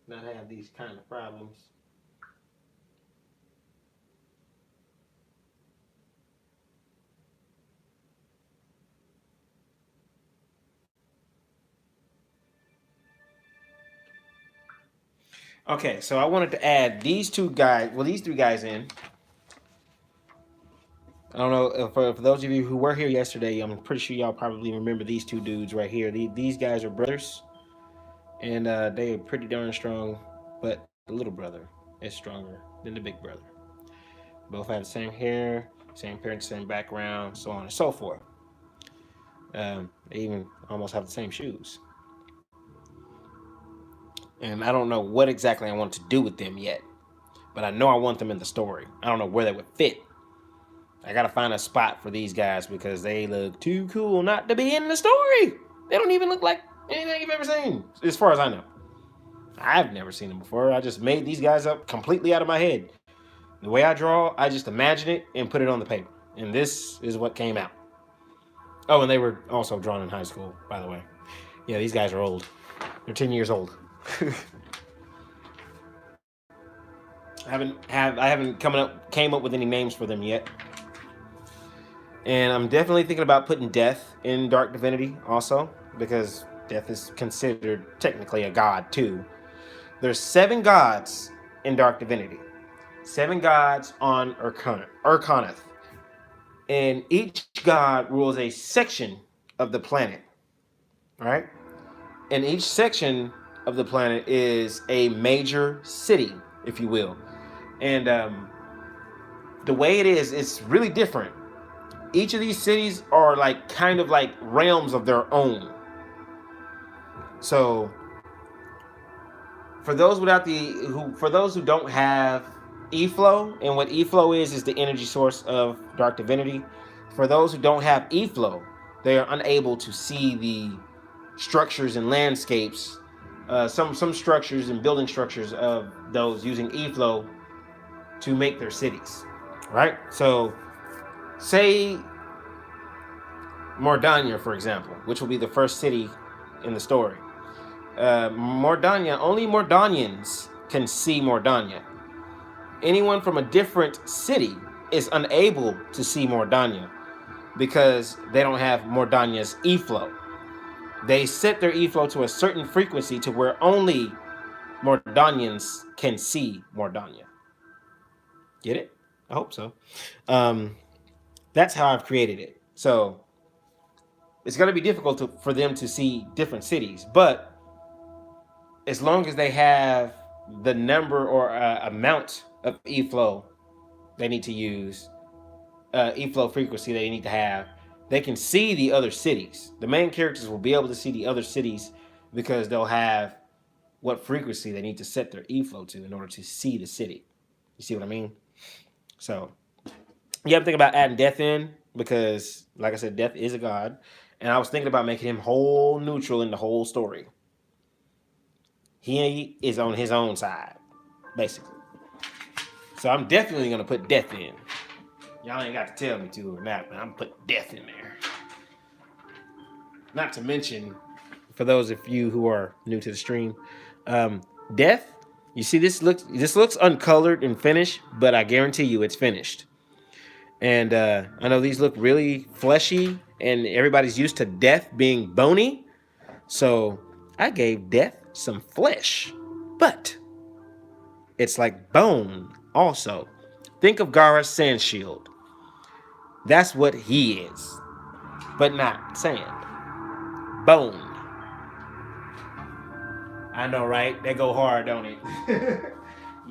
not have these kind of problems. Okay, so I wanted to add these 2 guys, well, these 3 guys in. I don't know, for those of you who were here yesterday, I'm pretty sure y'all probably remember these 2 dudes right here. These guys are brothers, and they are pretty darn strong, but the little brother is stronger than the big brother. Both have the same hair, same parents, same background, so on and so forth. They even almost have the same shoes. And I don't know what exactly I want to do with them yet, but I know I want them in the story. I don't know where they would fit. I gotta find a spot for these guys because they look too cool not to be in the story. They don't even look like anything you've ever seen, as far as I know. I've never seen them before. I just made these guys up completely out of my head. The way I draw, I just imagine it and put it on the paper. And this is what came out. Oh, and they were also drawn in high school, by the way. Yeah, these guys are old. They're 10 years old. I haven't came up with any names for them yet. And I'm definitely thinking about putting Death in Dark Divinity also, because Death is considered technically a god too. There's 7 gods in Dark Divinity. 7 gods on Urkoneth. And each god rules a section of the planet. Right? And each section of the planet is a major city, if you will. And the way it is, it's really different. Each of these cities are like kind of like realms of their own. So for those who don't have E-Flow, and what E-Flow is the energy source of Dark Divinity. For those who don't have E-Flow, they are unable to see the structures and landscapes, some structures and building structures of those using E-Flow to make their cities. Right? So say Mordania, for example, which will be the first city in the story. Mordania, only Mordanians can see Mordania. Anyone from a different city is unable to see Mordania because they don't have Mordania's E-Flow. They set their E-Flow to a certain frequency to where only Mordanians can see Mordania. Get it? I hope so. That's how I've created it. So it's going to be difficult for them to see different cities, but as long as they have the number or amount of E-Flow they need to use, E-Flow frequency they need to have, they can see the other cities. The main characters will be able to see the other cities because they'll have what frequency they need to set their E-Flow to in order to see the city. You see what I mean? So, yeah, I'm thinking about adding Death in because, like I said, Death is a god. And I was thinking about making him whole neutral in the whole story. He is on his own side, basically. So I'm definitely going to put Death in. Y'all ain't got to tell me to or not, but I'm putting Death in there. Not to mention, for those of you who are new to the stream, Death, you see this looks uncolored and finished, but I guarantee you it's finished. And I know these look really fleshy, and everybody's used to Death being bony. So I gave Death some flesh, but it's like bone also. Think of Gara's sand shield. That's what he is, but not sand. Bone. I know, right? They go hard, don't it?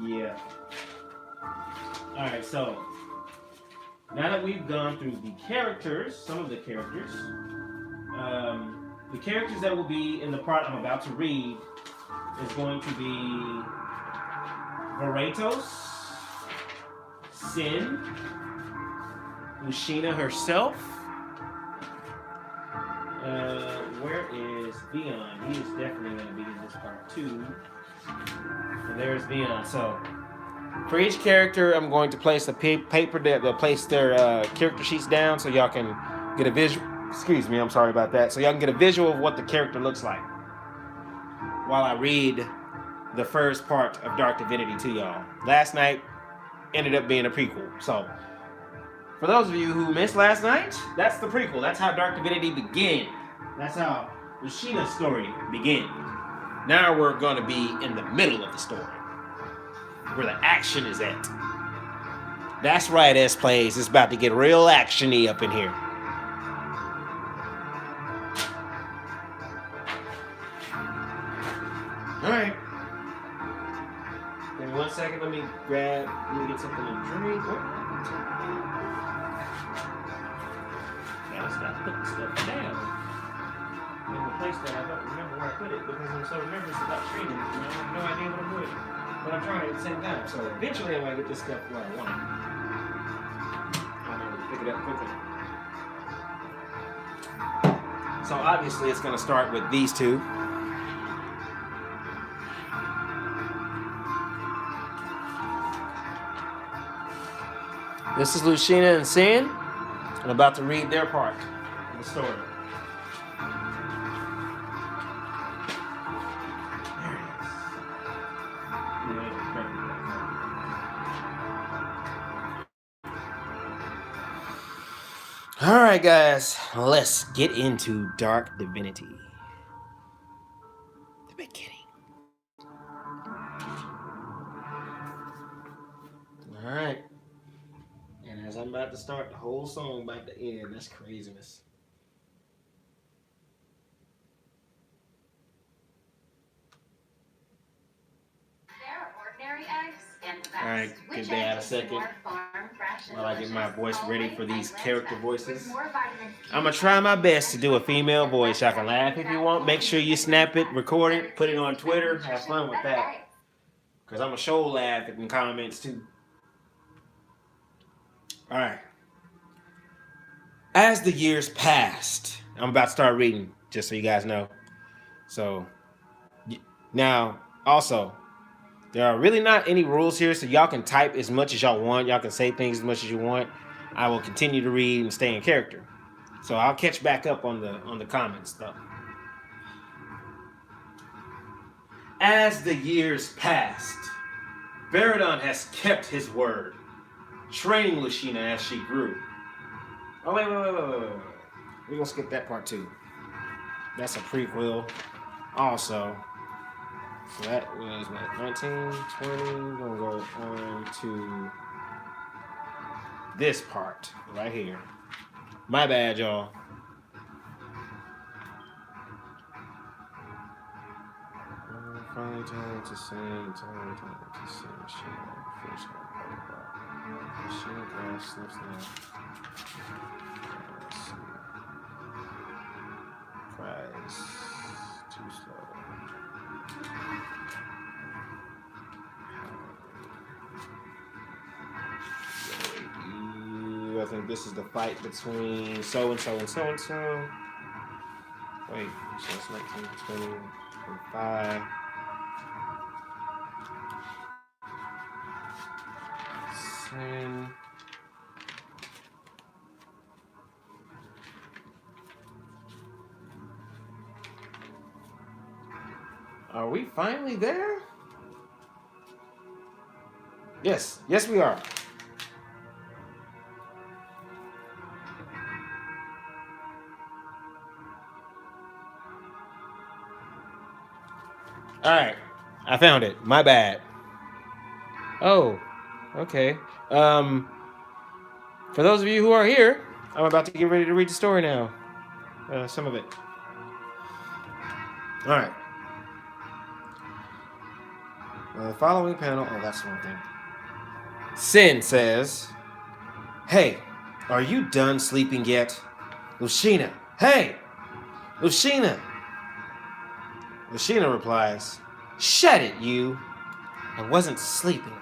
Yeah. All right, so now that we've gone through the characters, some of the characters that will be in the part I'm about to read is going to be Veratos, Sin, Lucina herself. Where is Vion? He is definitely going to be in this part too. And there's Vion. So for each character, I'm going to place a paper that place their character sheets down so y'all can get a visual. Excuse me, I'm sorry about that. So y'all can get a visual of what the character looks like while I read the first part of Dark Divinity to y'all. Last night ended up being a prequel. So for those of you who missed last night, that's the prequel. That's how Dark Divinity began. That's how Lucina's story began. Now we're going to be in the middle of the story, where the action is at. That's right, S-Plays. It's about to get real action-y up in here. Alright. Give me 1 second. Let me get something to drink. Gotta stop putting stuff down. In the place that I don't remember where I put it because I'm so nervous about streaming. I have no idea what I'm doing. But I'm trying at the same time. So eventually I'm going to get this stuff where I want it. I don't know where to pick it up quickly. So obviously it's going to start with these two. This is Lucina and Sin. I'm about to read their part of the story. Alright guys, let's get into Dark Divinity. The beginning. Alright. And as I'm about to start the whole song about to end, that's craziness. Alright, give that a second while I get my voice ready for these character voices. I'm going to try my best to do a female voice. Y'all can laugh if you want. Make sure you snap it, record it, put it on Twitter. Have fun with that. Because I'm going to show laugh in comments too. Alright. As the years passed, I'm about to start reading, just so you guys know. So, now, also, there are really not any rules here, so y'all can type as much as y'all want. Y'all can say things as much as you want. I will continue to read and stay in character. So I'll catch back up on the comments, though. As the years passed, Baradon has kept his word, training Lucina as she grew. Oh, wait. We're going to skip that part, too. That's a prequel, also. So that was, what, 19, 20? We're going to go on to this part right here. My bad, y'all. Finally time to sing, time to sing. Fish machine glass slips now. Let's see. Cries too slow. I think this is the fight between so and so and so and so. Wait, so it's 19, 20, 25. Sin. Are we finally there? Yes, we are. All right, I found it. My bad. Oh, okay. For those of you who are here, I'm about to get ready to read the story now. Some of it. All right. The following panel. Oh, that's one thing. Sin says, "Hey, are you done sleeping yet? Lucina, hey! Lucina!" Lucina replies, "Shut it, you. I wasn't sleeping."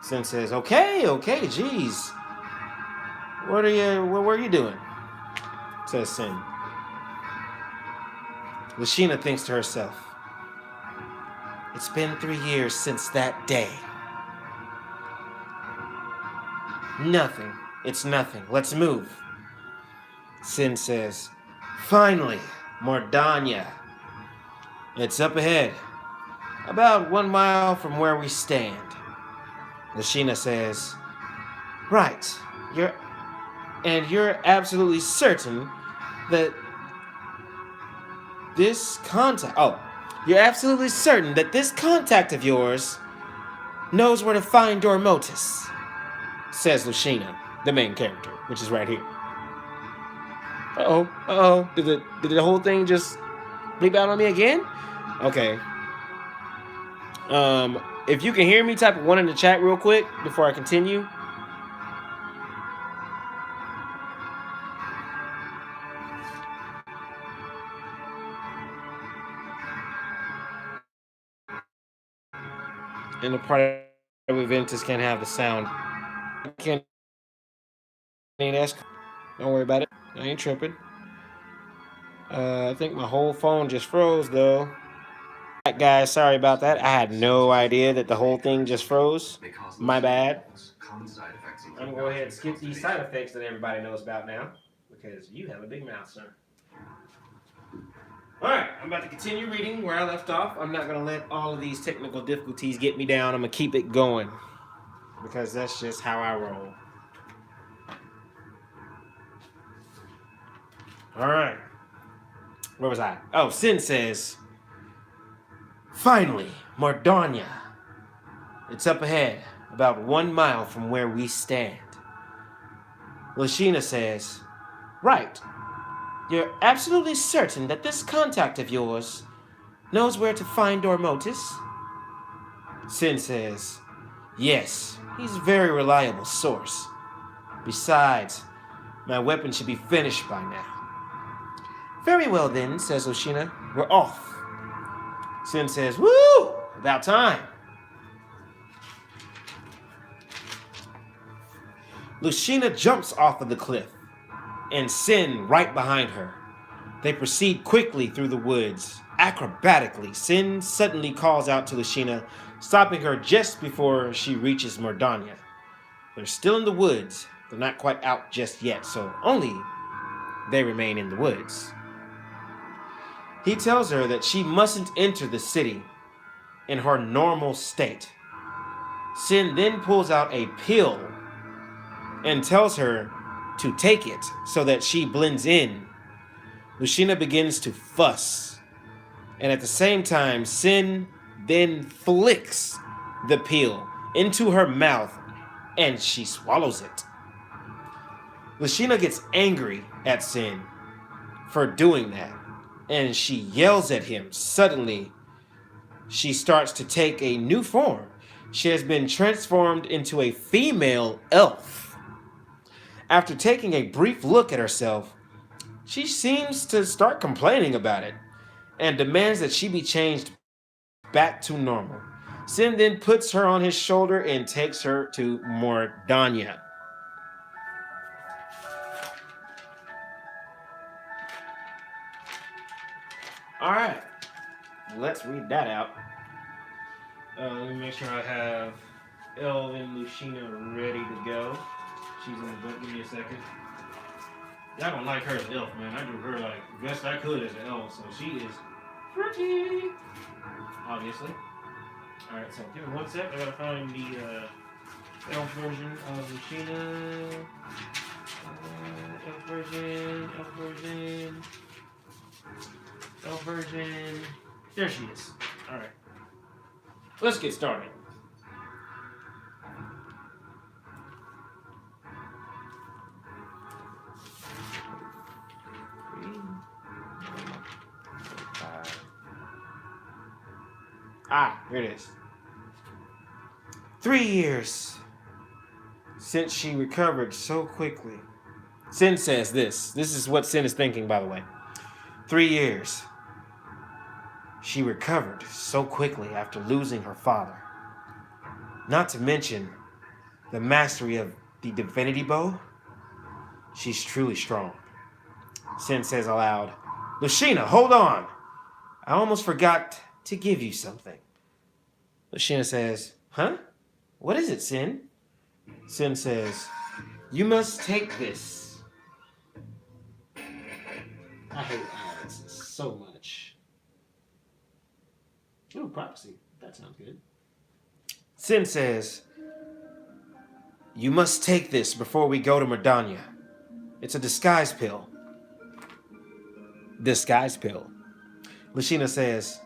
Sin says, Okay, geez. What are you doing? Says Sin. Lucina thinks to herself, "It's been 3 years since that day. Nothing. It's nothing. Let's move." Sin says, "Finally, Mordania. It's up ahead, about 1 mile from where we stand." Lucina says, "Right. You're absolutely certain that this contact... Oh, you're absolutely certain that this contact of yours knows where to find Dormotus," says Lucina, the main character, which is right here. Uh-oh. Did the whole thing just bleep out on me again? Okay. If you can hear me, type 1 in the chat real quick before I continue. And the part of Aventus can't have the sound. I can't Don't worry about it. I ain't tripping. I think my whole phone just froze though. Alright, guys, sorry about that. I had no idea that the whole thing just froze. My bad. I'm gonna go ahead and skip these side effects that everybody knows about now because you have a big mouth, sir. Alright, I'm about to continue reading where I left off. I'm not gonna let all of these technical difficulties get me down. I'm gonna keep it going because that's just how I roll. Alright. Where was I? Oh, Sin says, finally, Mardania. It's up ahead, about 1 mile from where we stand. Lashina says, right. You're absolutely certain that this contact of yours knows where to find Dormotus? Sin says, yes, he's a very reliable source. Besides, my weapon should be finished by now. Very well then, says Lashina. We're off. Sin says, woo! About time. Lashina jumps off of the cliff, and Sin right behind her. They proceed quickly through the woods. Acrobatically, Sin suddenly calls out to Lashina, stopping her just before she reaches Mardania. They're still in the woods. They're not quite out just yet, so only they remain in the woods. He tells her that she mustn't enter the city in her normal state. Sin then pulls out a pill and tells her to take it so that she blends in. Lashina begins to fuss, and at the same time, Sin then flicks the pill into her mouth and she swallows it. Lashina gets angry at Sin for doing that, and she yells at him. Suddenly, she starts to take a new form. She has been transformed into a female elf. After taking a brief look at herself, she seems to start complaining about it and demands that she be changed back to normal. Sin then puts her on his shoulder and takes her to Mardania. Alright, let's read that out. Let me make sure I have Elvin Lucina ready to go. She's in the book. Give me a second. Y'all don't like her as elf, man. I drew her like best I could as an elf, so she is pretty, obviously. Alright, so give me 1 sec. I gotta find the elf version of Lucina. Elf version. There she is. Alright. Let's get started. Here it is. 3 years since she recovered so quickly. Sin says this. This is what Sin is thinking, by the way. 3 years. She recovered so quickly after losing her father. Not to mention the mastery of the Devinity bow. She's truly strong. Sin says aloud, Lashina, hold on. I almost forgot to give you something. Lashina says, huh? What is it, Sin? Sin says, you must take this. I hate ads so much. Ooh, prophecy. That sounds good. Sin says, you must take this before we go to Mardania. It's a disguise pill. Disguise pill. Lashina says,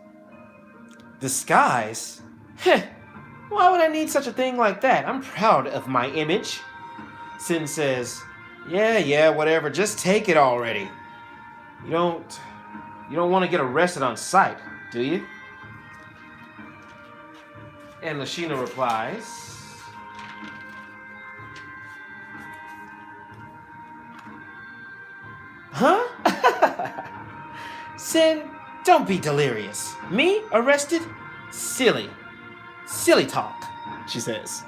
disguise? Heh, why would I need such a thing like that? I'm proud of my image. Sin says, yeah, whatever, just take it already. You don't want to get arrested on sight, do you? And Lashina replies, huh? Sin, don't be delirious. Me? Arrested? Silly. Silly talk, she says.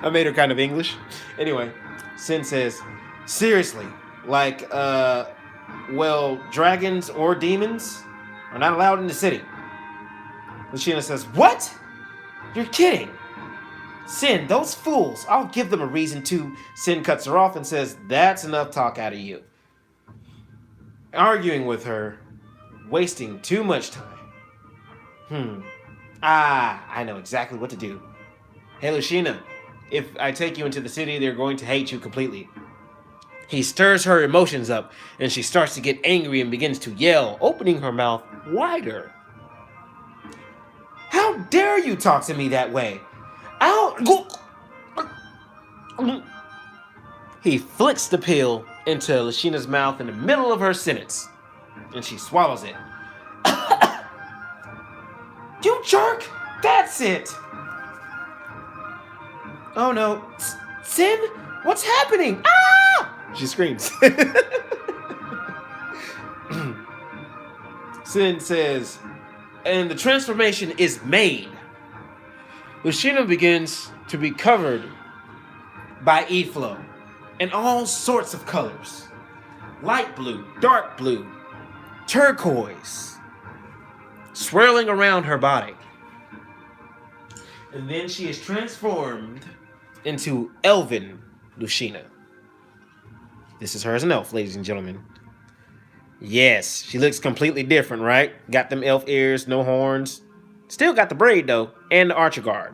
I made her kind of English. Anyway, Sin says, seriously, like, well, dragons or demons are not allowed in the city. Lucina says, what? You're kidding. Sin, those fools, I'll give them a reason to. Sin cuts her off and says, that's enough talk out of you. Arguing with her, wasting too much time. I know exactly what to do. Hey, Lucina, if I take you into the city, they're going to hate you completely. He stirs her emotions up, and she starts to get angry and begins to yell, opening her mouth wider. How dare you talk to me that way? He flicks the pill into Lucina's mouth in the middle of her sentence, and she swallows it. You jerk! That's it! Oh no. Sin? What's happening? Ah! She screams. Sin says, and the transformation is made. Lucina begins to be covered by E-flow in all sorts of colors. Light blue, dark blue, turquoise, swirling around her body. And then she is transformed into Elven Lucina. This is her as an elf, ladies and gentlemen. Yes, she looks completely different, right? Got them elf ears, no horns. Still got the braid, though, and the archer guard.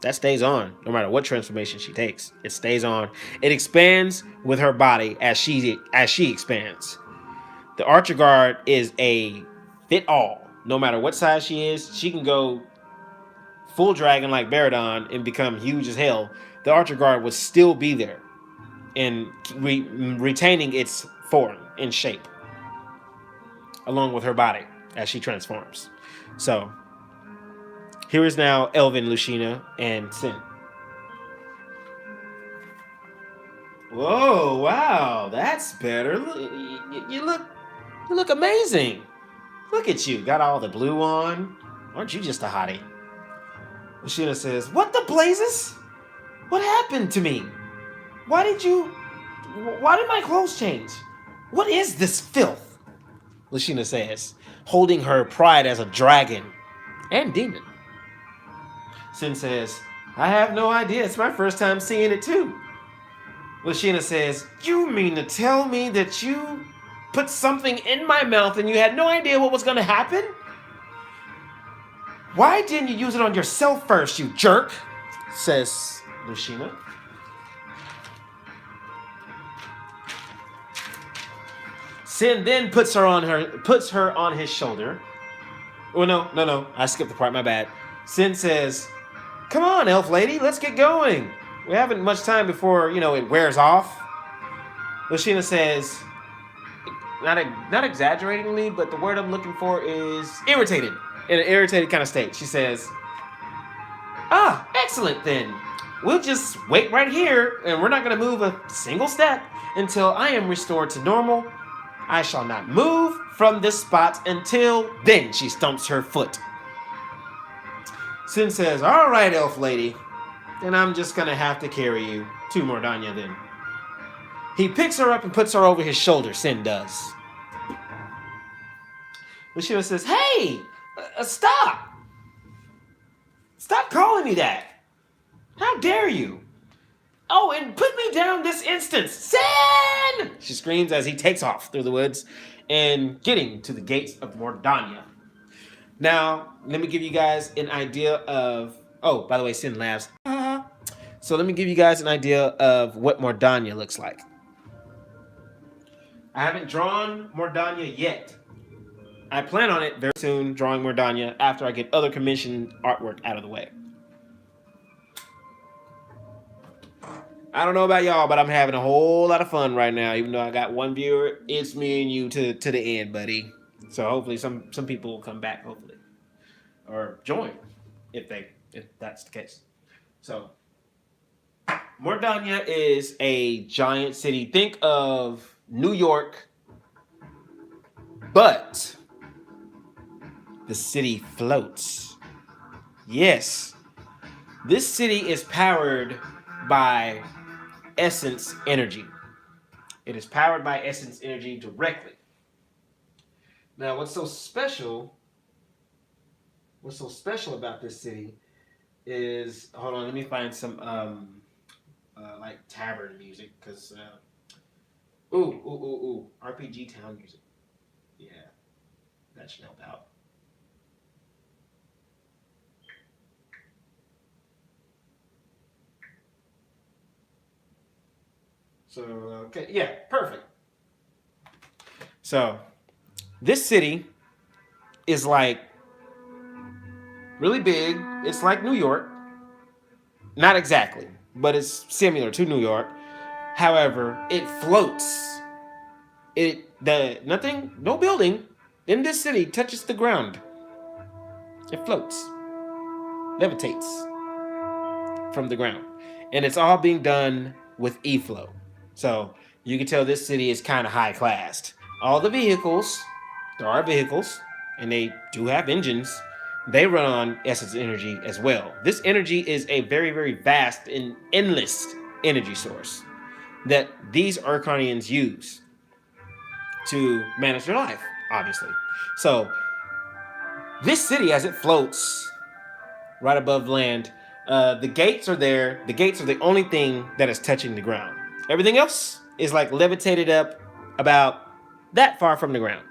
That stays on, no matter what transformation she takes. It stays on. It expands with her body as she expands. The archer guard is a fit-all. No matter what size she is, she can go full dragon like Baradon and become huge as hell. The archer guard would still be there and retaining its form and shape along with her body as she transforms. So here is now Elven Lucina and Sin. Whoa, wow, that's better. You look amazing. Look at you, got all the blue on. Aren't you just a hottie? Lucina says, what the blazes? What happened to me? Why did my clothes change? What is this filth? Lucina says, holding her pride as a dragon and demon. Sin says, I have no idea. It's my first time seeing it too. Lucina says, you mean to tell me that you put something in my mouth and you had no idea what was going to happen? Why didn't you use it on yourself first, you jerk? Says Lucina. Sin then puts her on his shoulder. Oh, no. I skipped the part, my bad. Sin says, come on, elf lady, let's get going. We haven't much time before, it wears off. Lucina says, not exaggeratingly, but the word I'm looking for is irritated. In an irritated kind of state. She says, excellent then. We'll just wait right here, and we're not going to move a single step until I am restored to normal. I shall not move from this spot until then. She stumps her foot. Sin says, all right, elf lady, then I'm just going to have to carry you to Mordania then. He picks her up and puts her over his shoulder, Sin does. Lucina says, hey, stop. Stop calling me that. How dare you? Oh, and put me down this instant. Sin! She screams as he takes off through the woods and getting to the gates of Mordania. Now, let me give you guys an idea of... Oh, by the way, Sin laughs. So let me give you guys an idea of what Mordania looks like. I haven't drawn Mordania yet. I plan on it very soon, drawing Mordania, after I get other commissioned artwork out of the way. I don't know about y'all, but I'm having a whole lot of fun right now. Even though I got one viewer, it's me and you to the end, buddy. So hopefully some people will come back, hopefully. Or join, if that's the case. So, Mordania is a giant city. Think of New York, but the city floats. Yes, this city is powered by essence energy. It is powered by essence energy directly. Now, what's so special about this city is, hold on, let me find some like tavern music, because RPG town music. Yeah, that should help out. So, okay, yeah, perfect. So, this city is like really big. It's like New York. Not exactly, but it's similar to New York. However, it floats. No building in this city touches the ground. It floats, levitates from the ground. And it's all being done with e-flow. So you can tell this city is kind of high class. All the vehicles, there are vehicles, and they do have engines. They run on essence energy as well. This energy is a very, very vast and endless energy source that these Arcanians use to manage their life, obviously. So this city, as it floats right above land, the gates are there. The gates are the only thing that is touching the ground. Everything else is like levitated up about that far from the ground.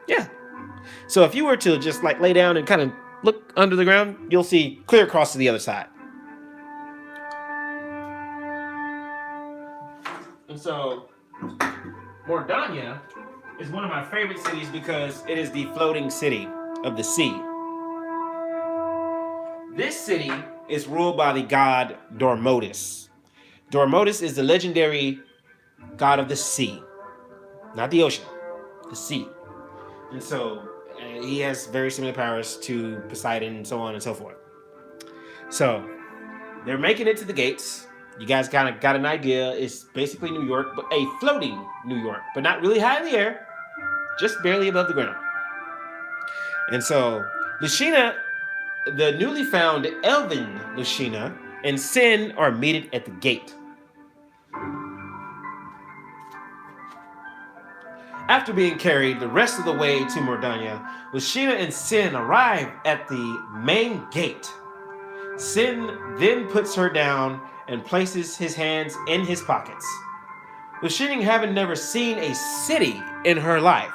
Yeah. So if you were to just like lay down and kind of look under the ground, you'll see clear across to the other side. And so Mordania is one of my favorite cities because it is the floating city of the sea. This city is ruled by the god Dormotus. Dormotus is the legendary god of the sea, not the ocean, the sea. And so he has very similar powers to Poseidon and so on and so forth. So they're making it to the gates. You guys kind of got an idea. It's basically New York, but a floating New York, but not really high in the air, just barely above the ground. And so Lucina, the newly found elven Lucina, and Sin are meted at the gate. After being carried the rest of the way to Mordania, Lucina and Sin arrive at the main gate. Sin then puts her down and places his hands in his pockets. Lucina, having never seen a city in her life,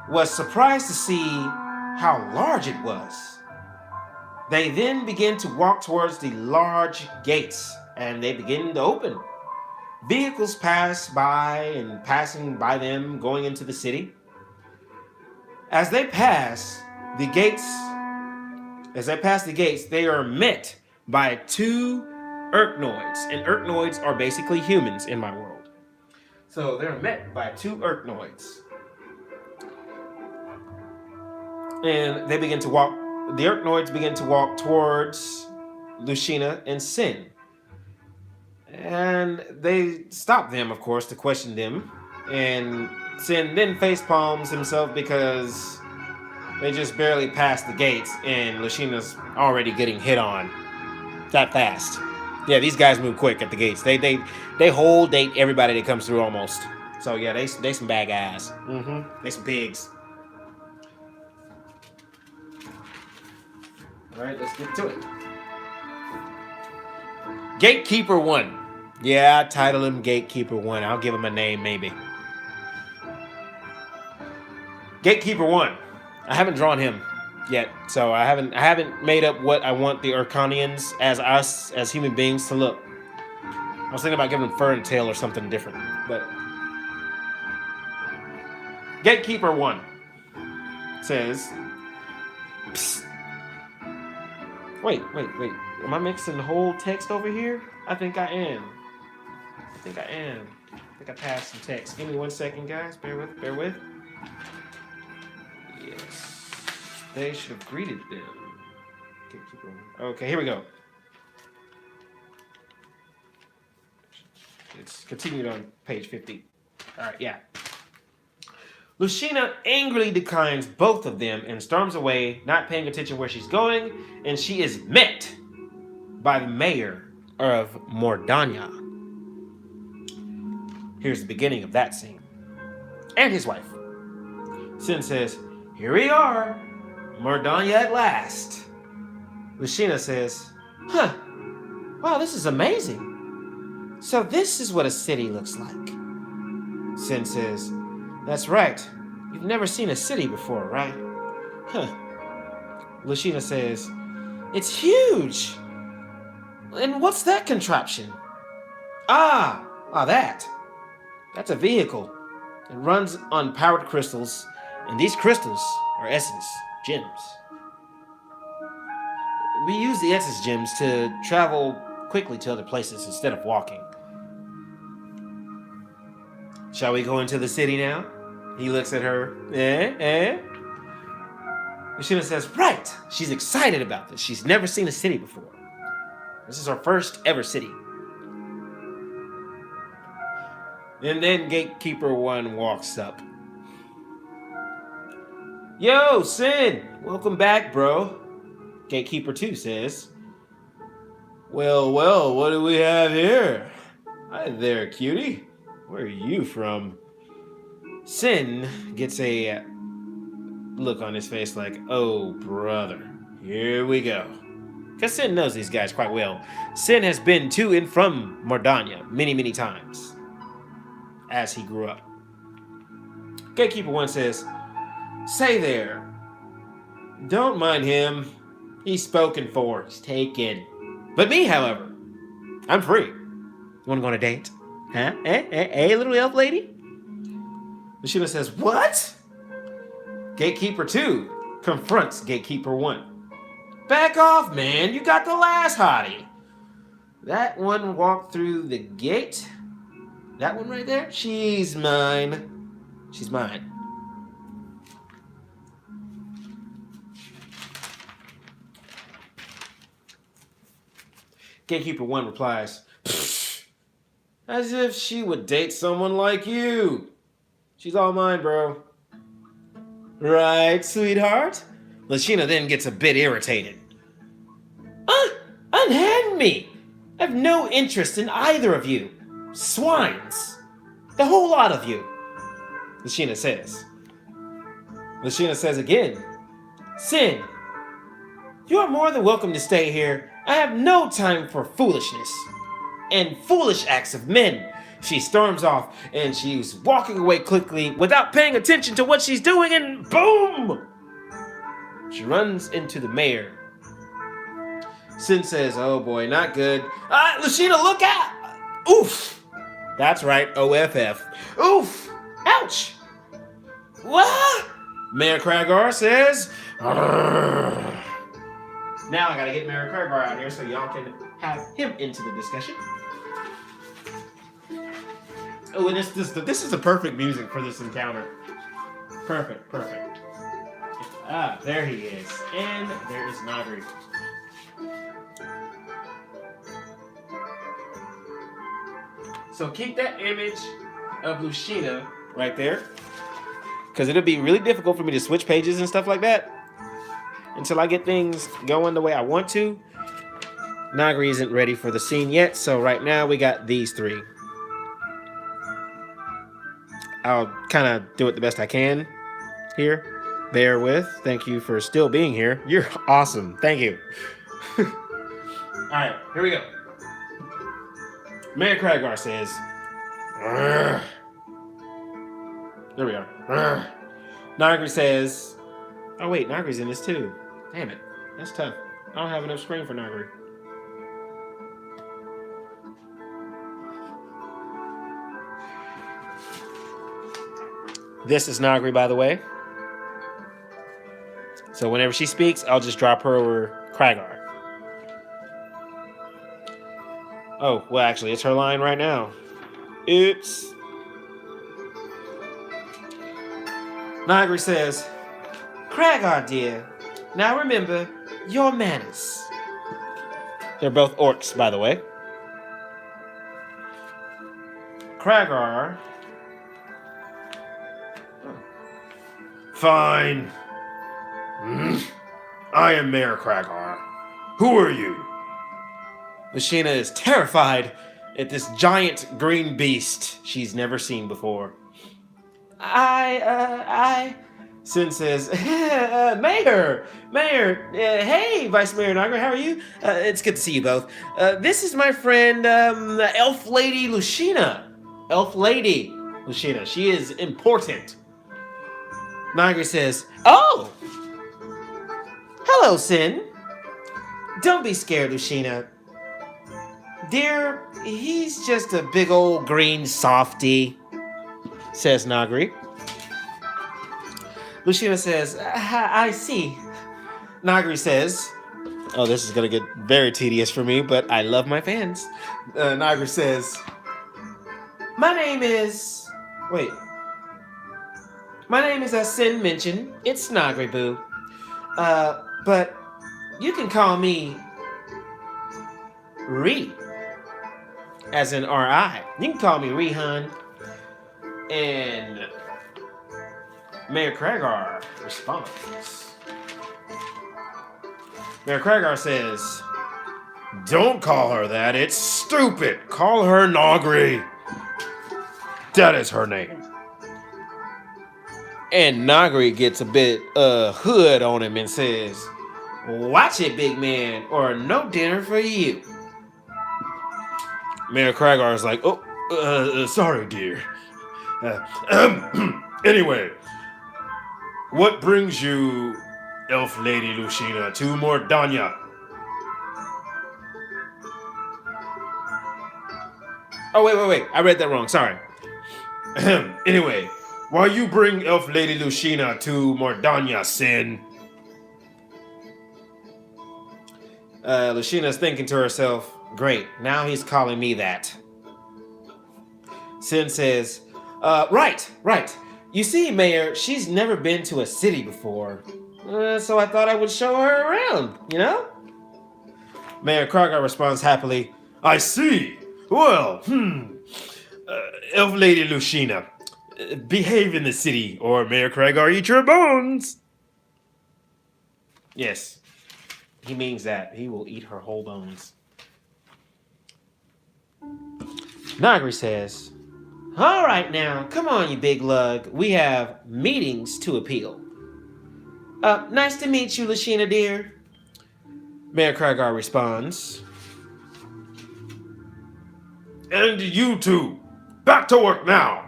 was surprised to see how large it was. They then begin to walk towards the large gates, and they begin to open. Vehicles pass by and passing by them, going into the city. As they pass the gates, they are met by two Urknoids. And Urknoids are basically humans in my world. So they're met by two Urknoids. And they begin to walk, the Urknoids begin to walk towards Lucina and Sin. And they stop them, of course, to question them. And Sin then face palms himself because they just barely passed the gates and Lucina's already getting hit on that fast. Yeah, these guys move quick at the gates. They hold date everybody that comes through almost. So yeah, they some bad guys. They some pigs. All right, let's get to it. Gatekeeper 1. Yeah, I title him Gatekeeper 1. I'll give him a name, maybe. Gatekeeper 1. I haven't drawn him yet, so I haven't made up what I want the Arcanians as us, as human beings, to look. I was thinking about giving them fur and tail or something different, but Gatekeeper 1 says, psst. Wait. Am I mixing the whole text over here? I think I am. I think I passed some text. Give me 1 second, guys. Bear with. Yes. They should have greeted them. Okay, here we go. It's continued on page 50. All right, yeah. Lucina angrily declines both of them and storms away, not paying attention where she's going, and she is met by the mayor of Mordanya. Here's the beginning of that scene. And his wife. Sin says, "Here we are, Mordanya at last." Lucina says, "Huh, wow, this is amazing. So this is what a city looks like." Sin says, "That's right. You've never seen a city before, right?" Huh. Lucina says, "It's huge. And what's that contraption?" That's a vehicle. It runs on powered crystals, and these crystals are essence gems. We use the essence gems to travel quickly to other places instead of walking. Shall we go into the city now? He looks at her. Lucina says, "Right." She's excited about this. She's never seen a city before. This is her first ever city. And then Gatekeeper 1 walks up. "Yo, Sin! Welcome back, bro." Gatekeeper 2 says, Well, what do we have here?" "Hi there, cutie. Where are you from?" Sin gets a look on his face like, "Oh, brother, here we go." Because Sin knows these guys quite well. Sin has been to and from Mordanya many, many times as he grew up. Gatekeeper 1 says, "Say there, don't mind him. He's spoken for. He's taken. But me, however, I'm free. You want to go on a date? Huh? Little elf lady?" Lucina says, "What?" Gatekeeper 2 confronts Gatekeeper 1. "Back off, man. You got the last hottie. That one walked through the gate. That one right there? She's mine. She's mine." Gatekeeper 1 replies, "As if she would date someone like you. She's all mine, bro." "Right, sweetheart?" Lucina then gets a bit irritated. Unhand me! I have no interest in either of you. Swines. The whole lot of you," Lucina says. Lucina says again, "Sin, you are more than welcome to stay here. I have no time for foolishness and foolish acts of men." She storms off, and she's walking away quickly without paying attention to what she's doing, and boom! She runs into the mayor. Sin says, "Oh boy, not good." "Lucina, look out!" "Oof." That's right, OFF. "Oof! Ouch!" "What?" Mayor Kragar says, "Arrgh." Now I gotta get Mayor Kragar out here so y'all can have him into the discussion. Oh, and this is the perfect music for this encounter. Perfect. There he is. And there is Nagri. So keep that image of Lucina right there, because it'll be really difficult for me to switch pages and stuff like that until I get things going the way I want to. Nagri isn't ready for the scene yet, so right now we got these three. I'll kind of do it the best I can here. Bear with. Thank you for still being here. You're awesome. Thank you. All right, here we go. Mayor Kragar says, "Arrgh." There we are. "Arrgh." Nagri says, oh wait, Nagri's in this too. Damn it. That's tough. I don't have enough screen for Nagri. This is Nagri, by the way. So whenever she speaks, I'll just drop her over Kragar. Oh, well, actually, it's her line right now. Oops. Nagri says, "Kragar, dear, now remember your manners." They're both orcs, by the way. Kragar. "Fine. I am Mayor Kragar. Who are you?" Lucina is terrified at this giant green beast she's never seen before. Sin says, Mayor, hey, Vice Mayor Nagra, how are you? It's good to see you both. This is my friend, Elf Lady Lucina. Elf Lady Lucina, she is important. Nagra says, oh, hello, Sin. Don't be scared, Lucina. Dear, he's just a big old green softy, says Nagri. Lucina says, I see. Nagri says, oh, this is going to get very tedious for me, but I love my fans. Nagri says, my name is, as Sin mentioned, it's Nagri Boo. But you can call me Ree, as in R.I. You can call me Rehan. And Mayor Kragar responds. Mayor Kragar says, don't call her that, it's stupid. Call her Nagri. That is her name. And Nagri gets a bit hood on him and says, watch it, big man, or no dinner for you. Mayor Kragar is like, sorry, dear. Anyway, what brings you, Elf Lady Lucina, to Mordania? Oh, wait. I read that wrong. Sorry. Anyway, why you bring Elf Lady Lucina to Mordania, Sin? Lucina's thinking to herself, great, now he's calling me that. Sin says, right. You see, Mayor, she's never been to a city before. So I thought I would show her around, you know? Mayor Kragar responds happily, I see. Well, Elf Lady Lucina, behave in the city, or Mayor Kragar eat your bones. Yes, he means that. He will eat her whole bones. Nagri says, all right now, come on, you big lug. We have meetings to appeal. Nice to meet you, Lucina, dear. Mayor Kragar responds. And you two, back to work now.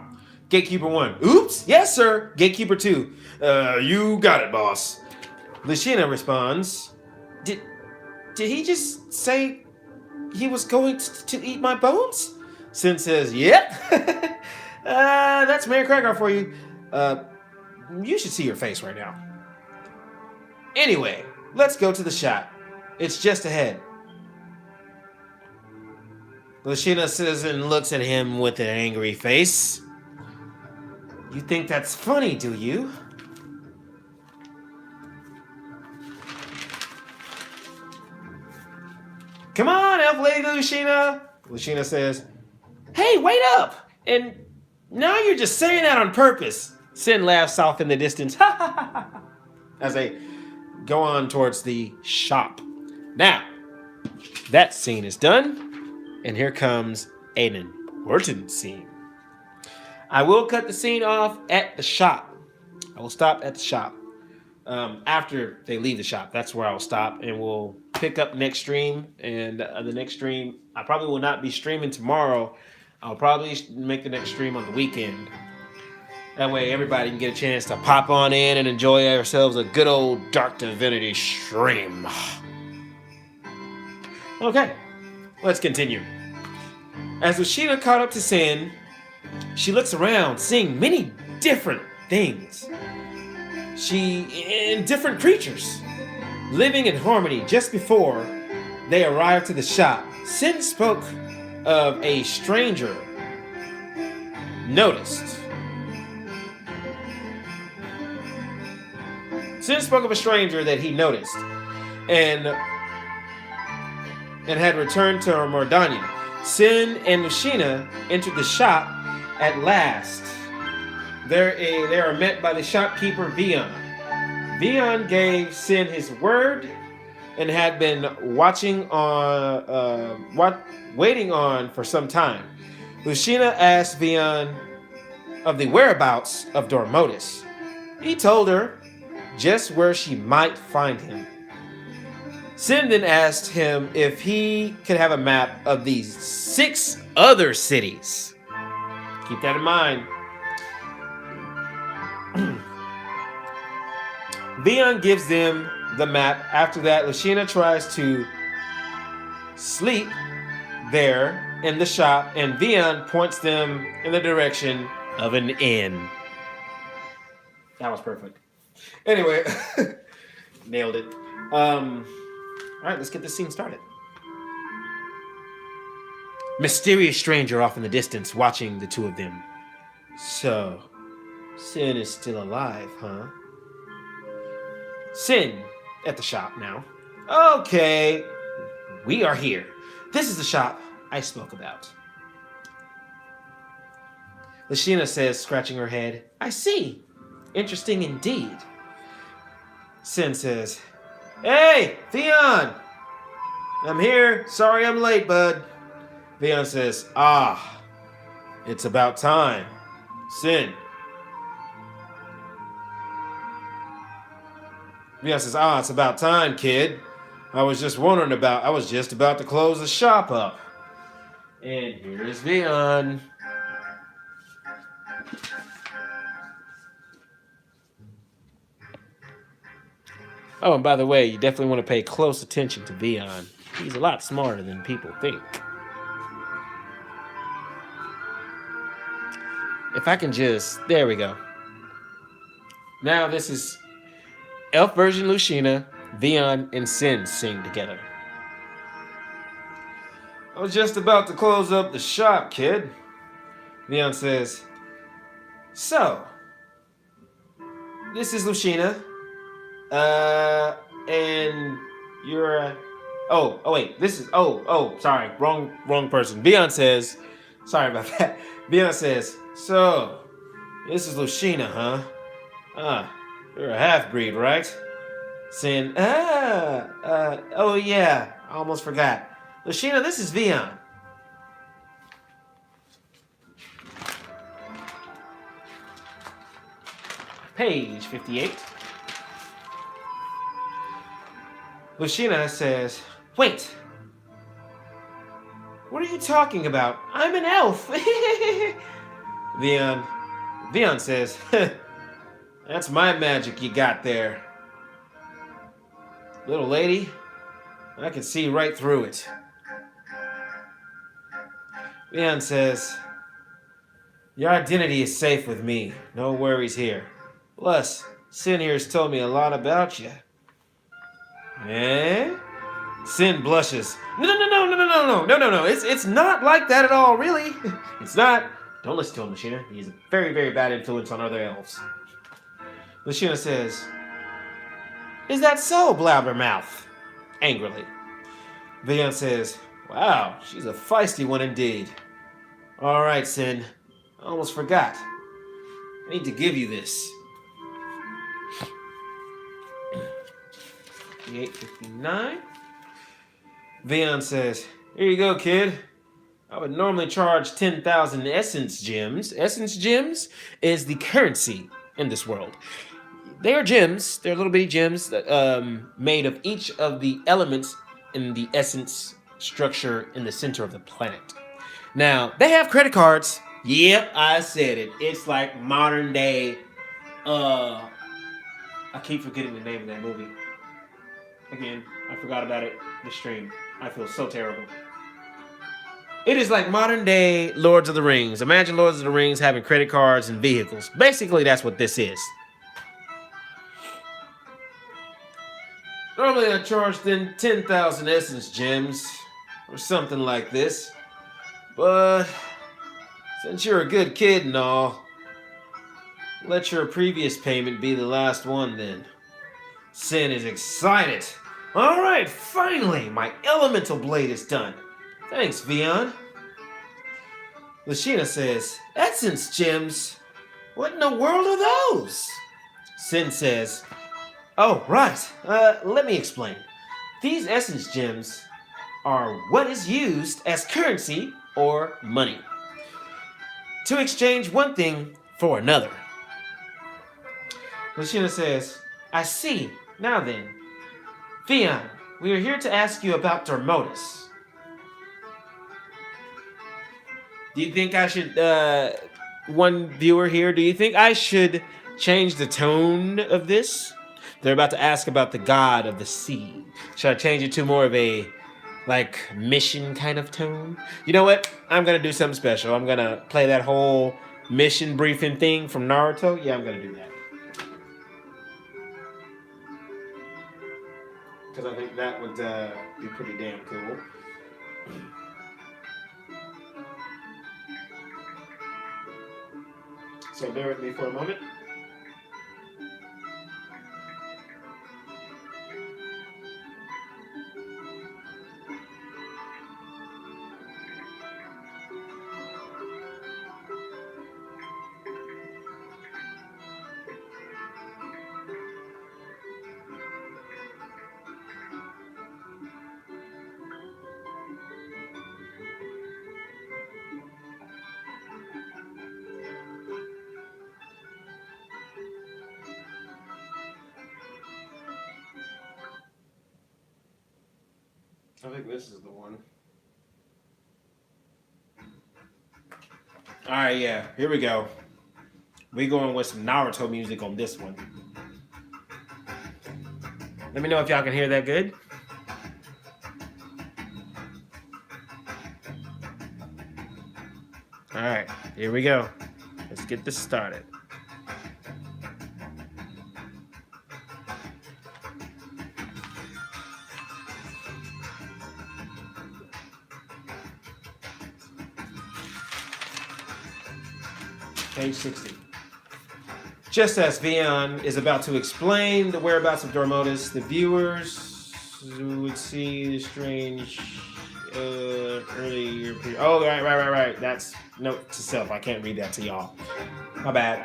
Gatekeeper 1, oops, yes, sir. Gatekeeper 2, you got it, boss. Lucina responds, Did he just say he was going to eat my bones? Sin says, yep. That's Mayor Kragar for you. You should see your face right now. Anyway, let's go to the shop. It's just ahead. Lucina says and looks at him with an angry face. You think that's funny, do you? Come on, Elf Lady Lucina. Lucina says, hey, wait up! And now you're just saying that on purpose. Sin laughs off in the distance. As they go on towards the shop. Now, that scene is done. And here comes an important scene. I will cut the scene off at the shop. I will stop at the shop. After they leave the shop, that's where I will stop. And we'll pick up next stream. And the next stream, I probably will not be streaming tomorrow. I'll probably make the next stream on the weekend. That way everybody can get a chance to pop on in and enjoy ourselves a good old Dark Divinity stream. Okay, let's continue. As Lucina caught up to Sin, she looks around, seeing many different things. And different creatures, living in harmony. Just before they arrived to the shop, Sin spoke of a stranger noticed. Sin spoke of a stranger that he noticed and had returned to Mordania. Sin and Lucina entered the shop at last. They are met by the shopkeeper Vion. Vion gave Sin his word and had been waiting on for some time. Lucina asked Vion of the whereabouts of Dormotus. He told her just where she might find him. Sin then asked him if he could have a map of these 6 other cities. Keep that in mind. Vion gives them the map. After that, Lucina tries to sleep there in the shop, and Vion points them in the direction of an inn. That was perfect. Anyway, nailed it. All right, let's get this scene started. Mysterious stranger off in the distance, watching the two of them. So, Sin is still alive, huh? Sin at the shop now. Okay, we are here. This is the shop I spoke about. Lucina says, scratching her head, I see. Interesting indeed. Sin says, Hey, Vion! I'm here. Sorry I'm late, bud. Vion says, it's about time. Sin. Vion says, it's about time, kid. I was just about to close the shop up. And here's Vion. Oh, and by the way, you definitely want to pay close attention to Vion. He's a lot smarter than people think. If I can there we go. Now this is elf version Lucina, Vion, and Sin sing together. I was just about to close up the shop, kid. Vion says, So, this is Lucina. And you're, sorry, wrong person. Vion says, sorry about that. Vion says, so, this is Lucina, huh? You're a half-breed, right? Sin, oh yeah, I almost forgot. Lucina, this is Vion. Page 58. Lucina says, Wait! What are you talking about? I'm an elf! Vion says, That's my magic you got there. Little lady, I can see right through it. Vion says, Your identity is safe with me. No worries here. Plus, Sin here has told me a lot about you. Eh? Sin blushes. No. It's not like that at all, really. It's not. Don't listen to him, Lucina. He's a very, very bad influence on other elves. Lucina says, Is that so, Blabbermouth? Angrily. Vion says, Wow, she's a feisty one indeed. All right, Sin. I almost forgot. I need to give you this. 58.59. Vion says, Here you go, kid. I would normally charge 10,000 essence gems. Essence gems is the currency in this world. They are gems. They're little bitty gems made of each of the elements in the essence structure in the center of the planet. Now, they have credit cards. Yep, I said it. It's like modern day, I keep forgetting the name of that movie. Again, I forgot about it this stream. I feel so terrible. It is like modern day Lords of the Rings. Imagine Lords of the Rings having credit cards and vehicles. Basically, that's what this is. Normally, I charge 10,000 essence gems or something like this. But since you're a good kid and all, let your previous payment be the last one then. Sin is excited. All right, finally, my elemental blade is done. Thanks, Vion. Lucina says, Essence gems? What in the world are those? Sin says, Oh, right. Let me explain. These essence gems are what is used as currency or money to exchange one thing for another. Lashina says, I see. Now then, Theon, we are here to ask you about Dormotus. Do you think I should, one viewer here, do you think I should change the tone of this? They're about to ask about the god of the sea. Should I change it to more of a, like, mission kind of tone? You know what? I'm gonna do something special. I'm gonna play that whole mission briefing thing from Naruto. Yeah, I'm gonna do that. Because I think that would be pretty damn cool. So bear with me for a moment. I think this is the one. Alright, yeah, here we go. We going with some Naruto music on this one. Let me know if y'all can hear that good. Alright, here we go. Let's get this started. Page 60. Just as Vion is about to explain the whereabouts of Dormotus, the viewers would see the strange earlier period. Oh, right. That's note to self. I can't read that to y'all. My bad.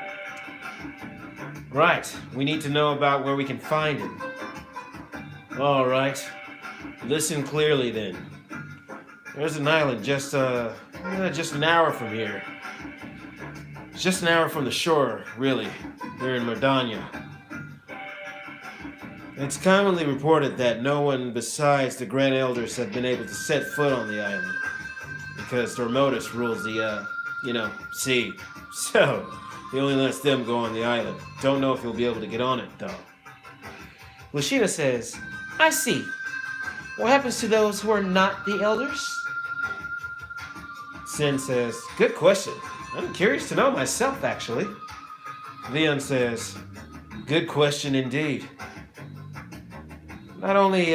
Right. We need to know about where we can find him. All right. Listen clearly then. There's an island just an hour from here. It's just an hour from the shore, really. We're in Mordania. It's commonly reported that no one besides the Grand Elders have been able to set foot on the island. Because Dormotus rules the, sea. So, he only lets them go on the island. Don't know if he'll be able to get on it, though. Lashina says, I see. What happens to those who are not the Elders? Sin says, good question. I'm curious to know myself, actually. Leon says, good question indeed. Not only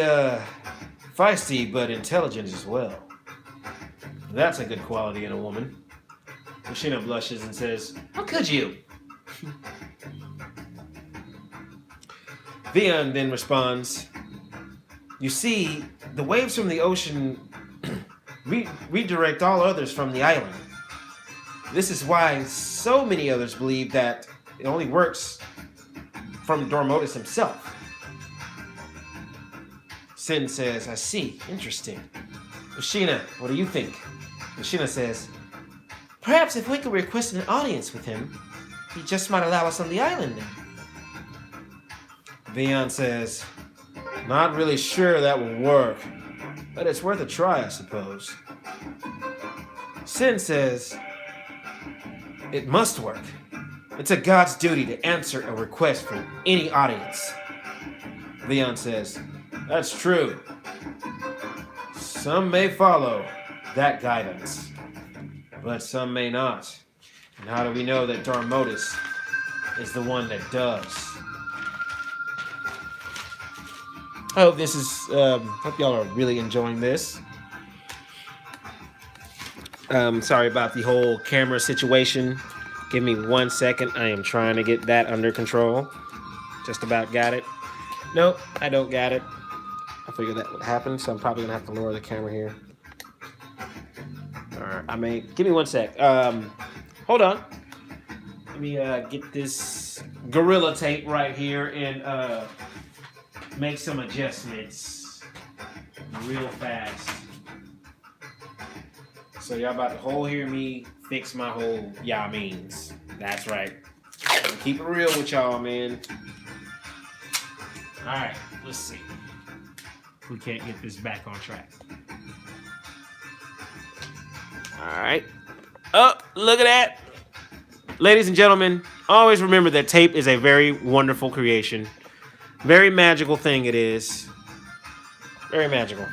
feisty, but intelligent as well. That's a good quality in a woman. Machina blushes and says, how could you? Vion then responds, you see, the waves from the ocean redirect all others from the island. This is why so many others believe that it only works from Dormotus himself. Sin says, I see. Interesting. Machina, what do you think? Machina says, perhaps if we could request an audience with him, he just might allow us on the island then. Vion says, not really sure that will work, but it's worth a try, I suppose. Sin says, it must work. It's a god's duty to answer a request from any audience. Leon says, that's true. Some may follow that guidance, but some may not. And how do we know that Dormotus is the one that does? I hope this is, hope y'all are really enjoying this. Sorry about the whole camera situation. Give me 1 second. I am trying to get that under control. Just about got it. Nope, I don't got it. I figured that would happen, so I'm probably gonna have to lower the camera here. Alright, give me 1 sec. Hold on. Let me get this Gorilla Tape right here and make some adjustments. real fast. So y'all about to whole hear me fix my whole y'all means. That's right. Keep it real with y'all, man. Alright, let's see. If we can't get this back on track. Alright. Oh, look at that. Ladies and gentlemen, always remember that tape is a very wonderful creation. Very magical thing it is. Very magical.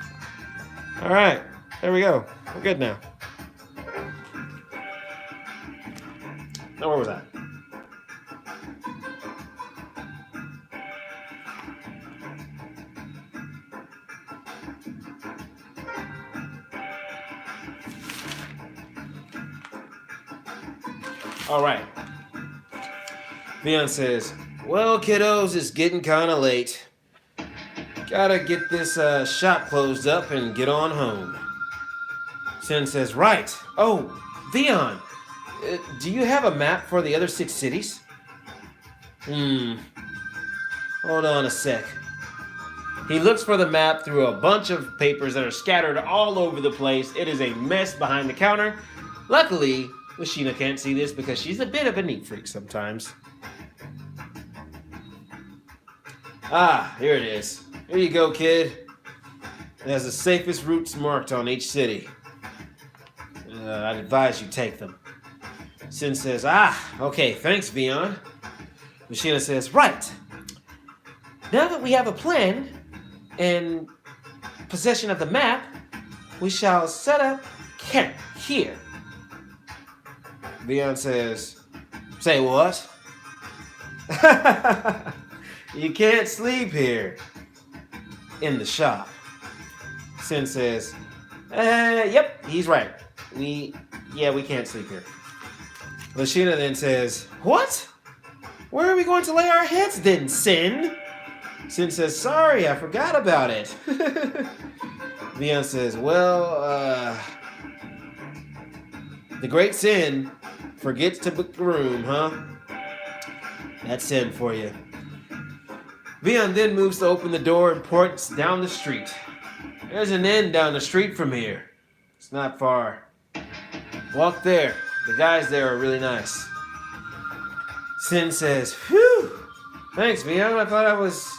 Alright, there we go. We're good now. Now, where was I? All right. Leon says, well, kiddos, it's getting kind of late. Gotta get this shop closed up and get on home. Sin says, right. Oh, Vion, do you have a map for the other 6 cities? Hold on a sec. He looks for the map through a bunch of papers that are scattered all over the place. It is a mess behind the counter. Luckily, Lashina can't see this because she's a bit of a neat freak sometimes. Ah, here it is. Here you go, kid. It has the safest routes marked on each city. I'd advise you take them. Sin says, okay, thanks, Vion. Lashina says, right. Now that we have a plan and possession of the map, we shall set up camp here. Vion says, say what? You can't sleep here. In the shop. Sin says, yep, he's right. We can't sleep here. Lashina then says, what? Where are we going to lay our heads then, Sin? Sin says, sorry, I forgot about it. Vion says, well, the great Sin forgets to book the room, huh? That's Sin for you. Vion then moves to open the door and points down the street. There's an inn down the street from here. It's not far. Walk there. The guys there are really nice. Sin says, whew. Thanks, Vion. I thought I was,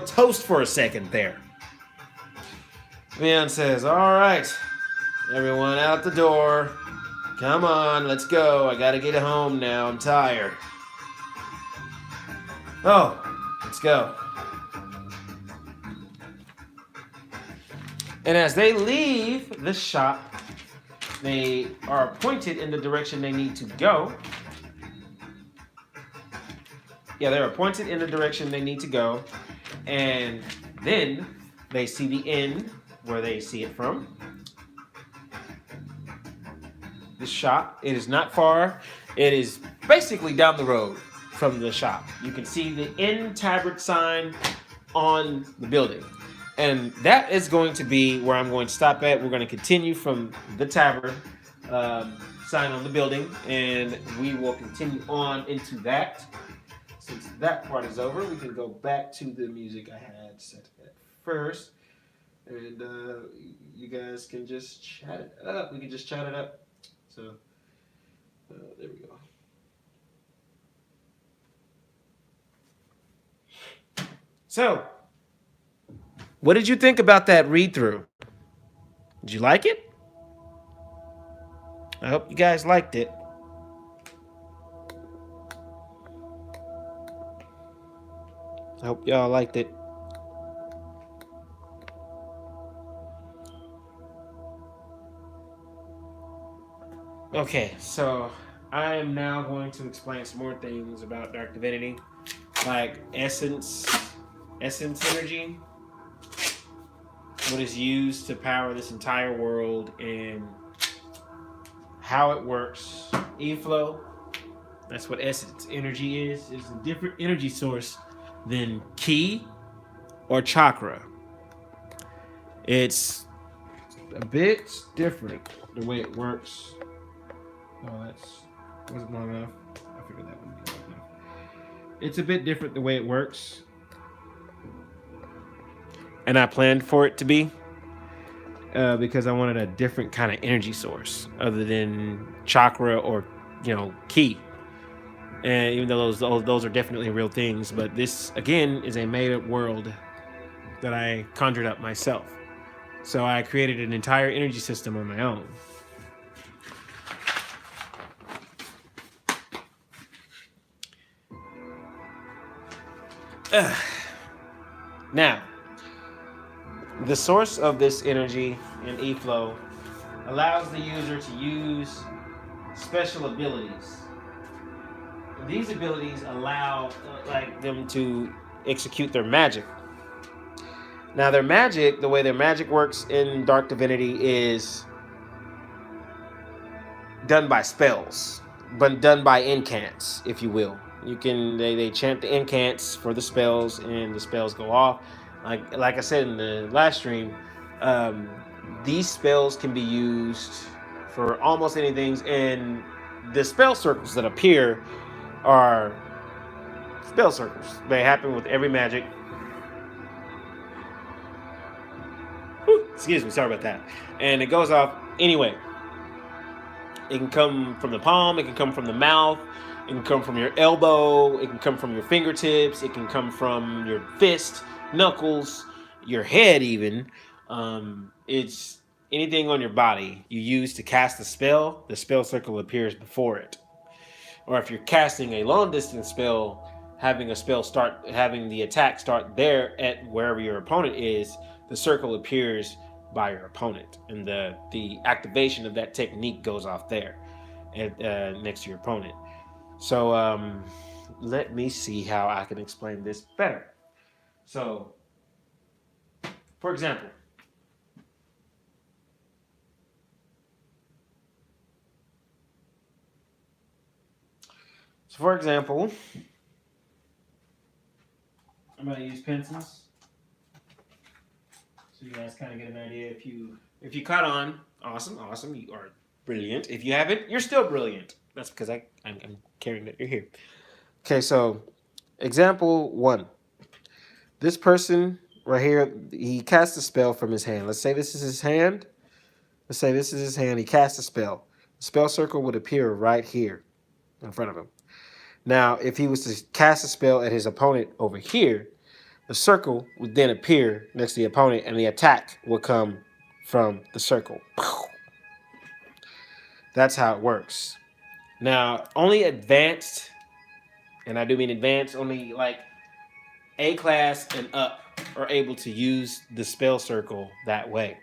toast for a second there. Vion says, all right. Everyone out the door. Come on, let's go. I gotta get home now. I'm tired. Oh, let's go. And as they leave the shop, they are pointed in the direction they need to go. Yeah, they're pointed in the direction they need to go. And then they see the inn where they see it from. The shop, it is not far. It is basically down the road from the shop. You can see the Inn Tabard sign on the building. And that is going to be where I'm going to stop at. We're going to continue from the Tabard sign on the building. And we will continue on into that. Since that part is over, we can go back to the music I had set at first. And you guys can just chat it up. We can just chat it up. So, there we go. So, what did you think about that read-through? Did you like it? I hope you guys liked it. I hope y'all liked it. Okay, so I am now going to explain some more things about Dark Divinity, like essence energy, what is used to power this entire world, and how it works. E-flow, that's what essence energy is. It's a different energy source than ki or chakra. It's a bit different the way it works. Oh, that wasn't long enough. I figured that wouldn't be long enough. It's a bit different the way it works. And I planned for it to be. because I wanted a different kind of energy source other than chakra or ki. And even though those are definitely real things, but this again is a made up world that I conjured up myself. So I created an entire energy system on my own. Now, the source of this energy in E-Flow allows the user to use special abilities. These abilities allow them to execute their magic. Now, their magic, the way their magic works in Dark Divinity is done by spells, but done by incants, if you will. They chant the incants for the spells, and the spells go off. Like I said in the last stream, these spells can be used for almost anything, and the spell circles that appear are spell circles. They happen with every magic. Excuse me, sorry about that. And it goes off anyway. It can come from the palm, it can come from the mouth, it can come from your elbow, it can come from your fingertips, it can come from your fist, knuckles, your head even. It's anything on your body you use to cast a spell, the spell circle appears before it. Or if you're casting a long distance spell, having the attack start there at wherever your opponent is, the circle appears by your opponent, and the activation of that technique goes off there, next to your opponent. So let me see how I can explain this better. So, for example, I'm going to use pencils. So you guys kind of get an idea. If you caught on, awesome, you are brilliant. If you haven't, you're still brilliant. That's because I'm caring that you're here. Okay, so example 1. This person right here, he cast a spell from his hand. Let's say this is his hand. He cast a spell. The spell circle would appear right here in front of him. Now, if he was to cast a spell at his opponent over here, the circle would then appear next to the opponent, and the attack would come from the circle. That's how it works. Now, only advanced, and I do mean advanced, only like A class and up are able to use the spell circle that way,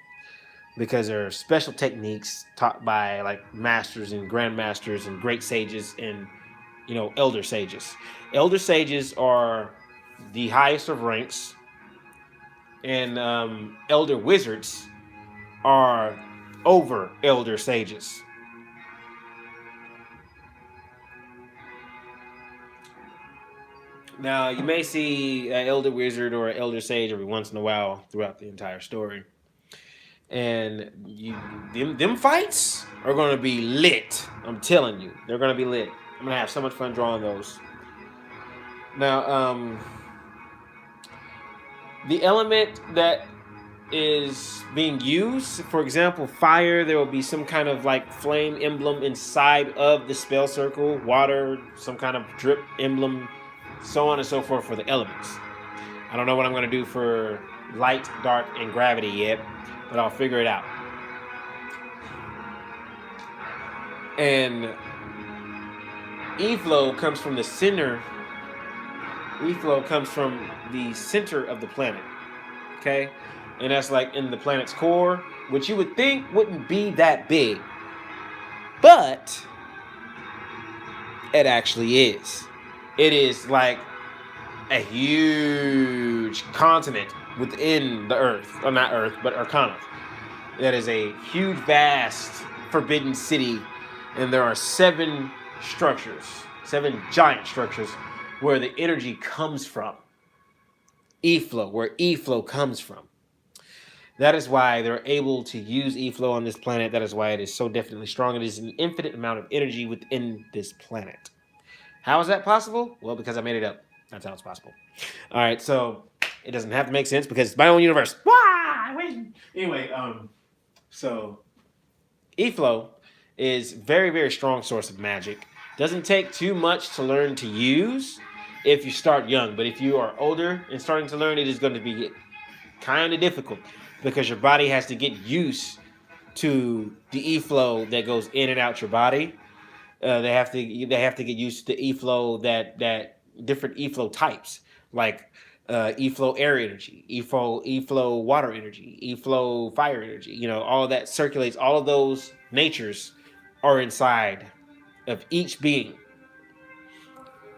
because there are special techniques taught by like masters and grandmasters and great sages and elder sages. Elder sages are the highest of ranks, and elder wizards are over elder sages. Now, you may see an elder wizard or an elder sage every once in a while throughout the entire story. And them fights are going to be lit. I'm telling you, they're going to be lit. I'm going to have so much fun drawing those. Now, the element that is being used, for example, fire, there will be some kind of like flame emblem inside of the spell circle, water, some kind of drip emblem, so on and so forth for the elements. I don't know what I'm going to do for light, dark, and gravity yet, but I'll figure it out. And E-Flow comes from the center. E-Flow comes from the center of the planet. Okay? And that's like in the planet's core, which you would think wouldn't be that big. But it actually is. It is like a huge continent within the Earth. Or not Earth, but Arcana. That is a huge, vast, forbidden city. And there are 7 structures, 7 giant structures, where the energy comes from. E-Flow, where E-Flow comes from. That is why they're able to use E-Flow on this planet. That is why it is so definitely strong. It is an infinite amount of energy within this planet. How is that possible? Well, because I made it up. That's how it's possible. All right, so it doesn't have to make sense because it's my own universe. Anyway, So E-Flow is very, very strong source of magic. Doesn't take too much to learn to use if you start young. But if you are older and starting to learn, it is going to be kind of difficult because your body has to get used to the E-Flow that goes in and out your body. They have to get used to E-Flow that different E-Flow types like E-Flow air energy, E-Flow water energy, E-Flow fire energy. All of that circulates. All of those natures are inside of each being.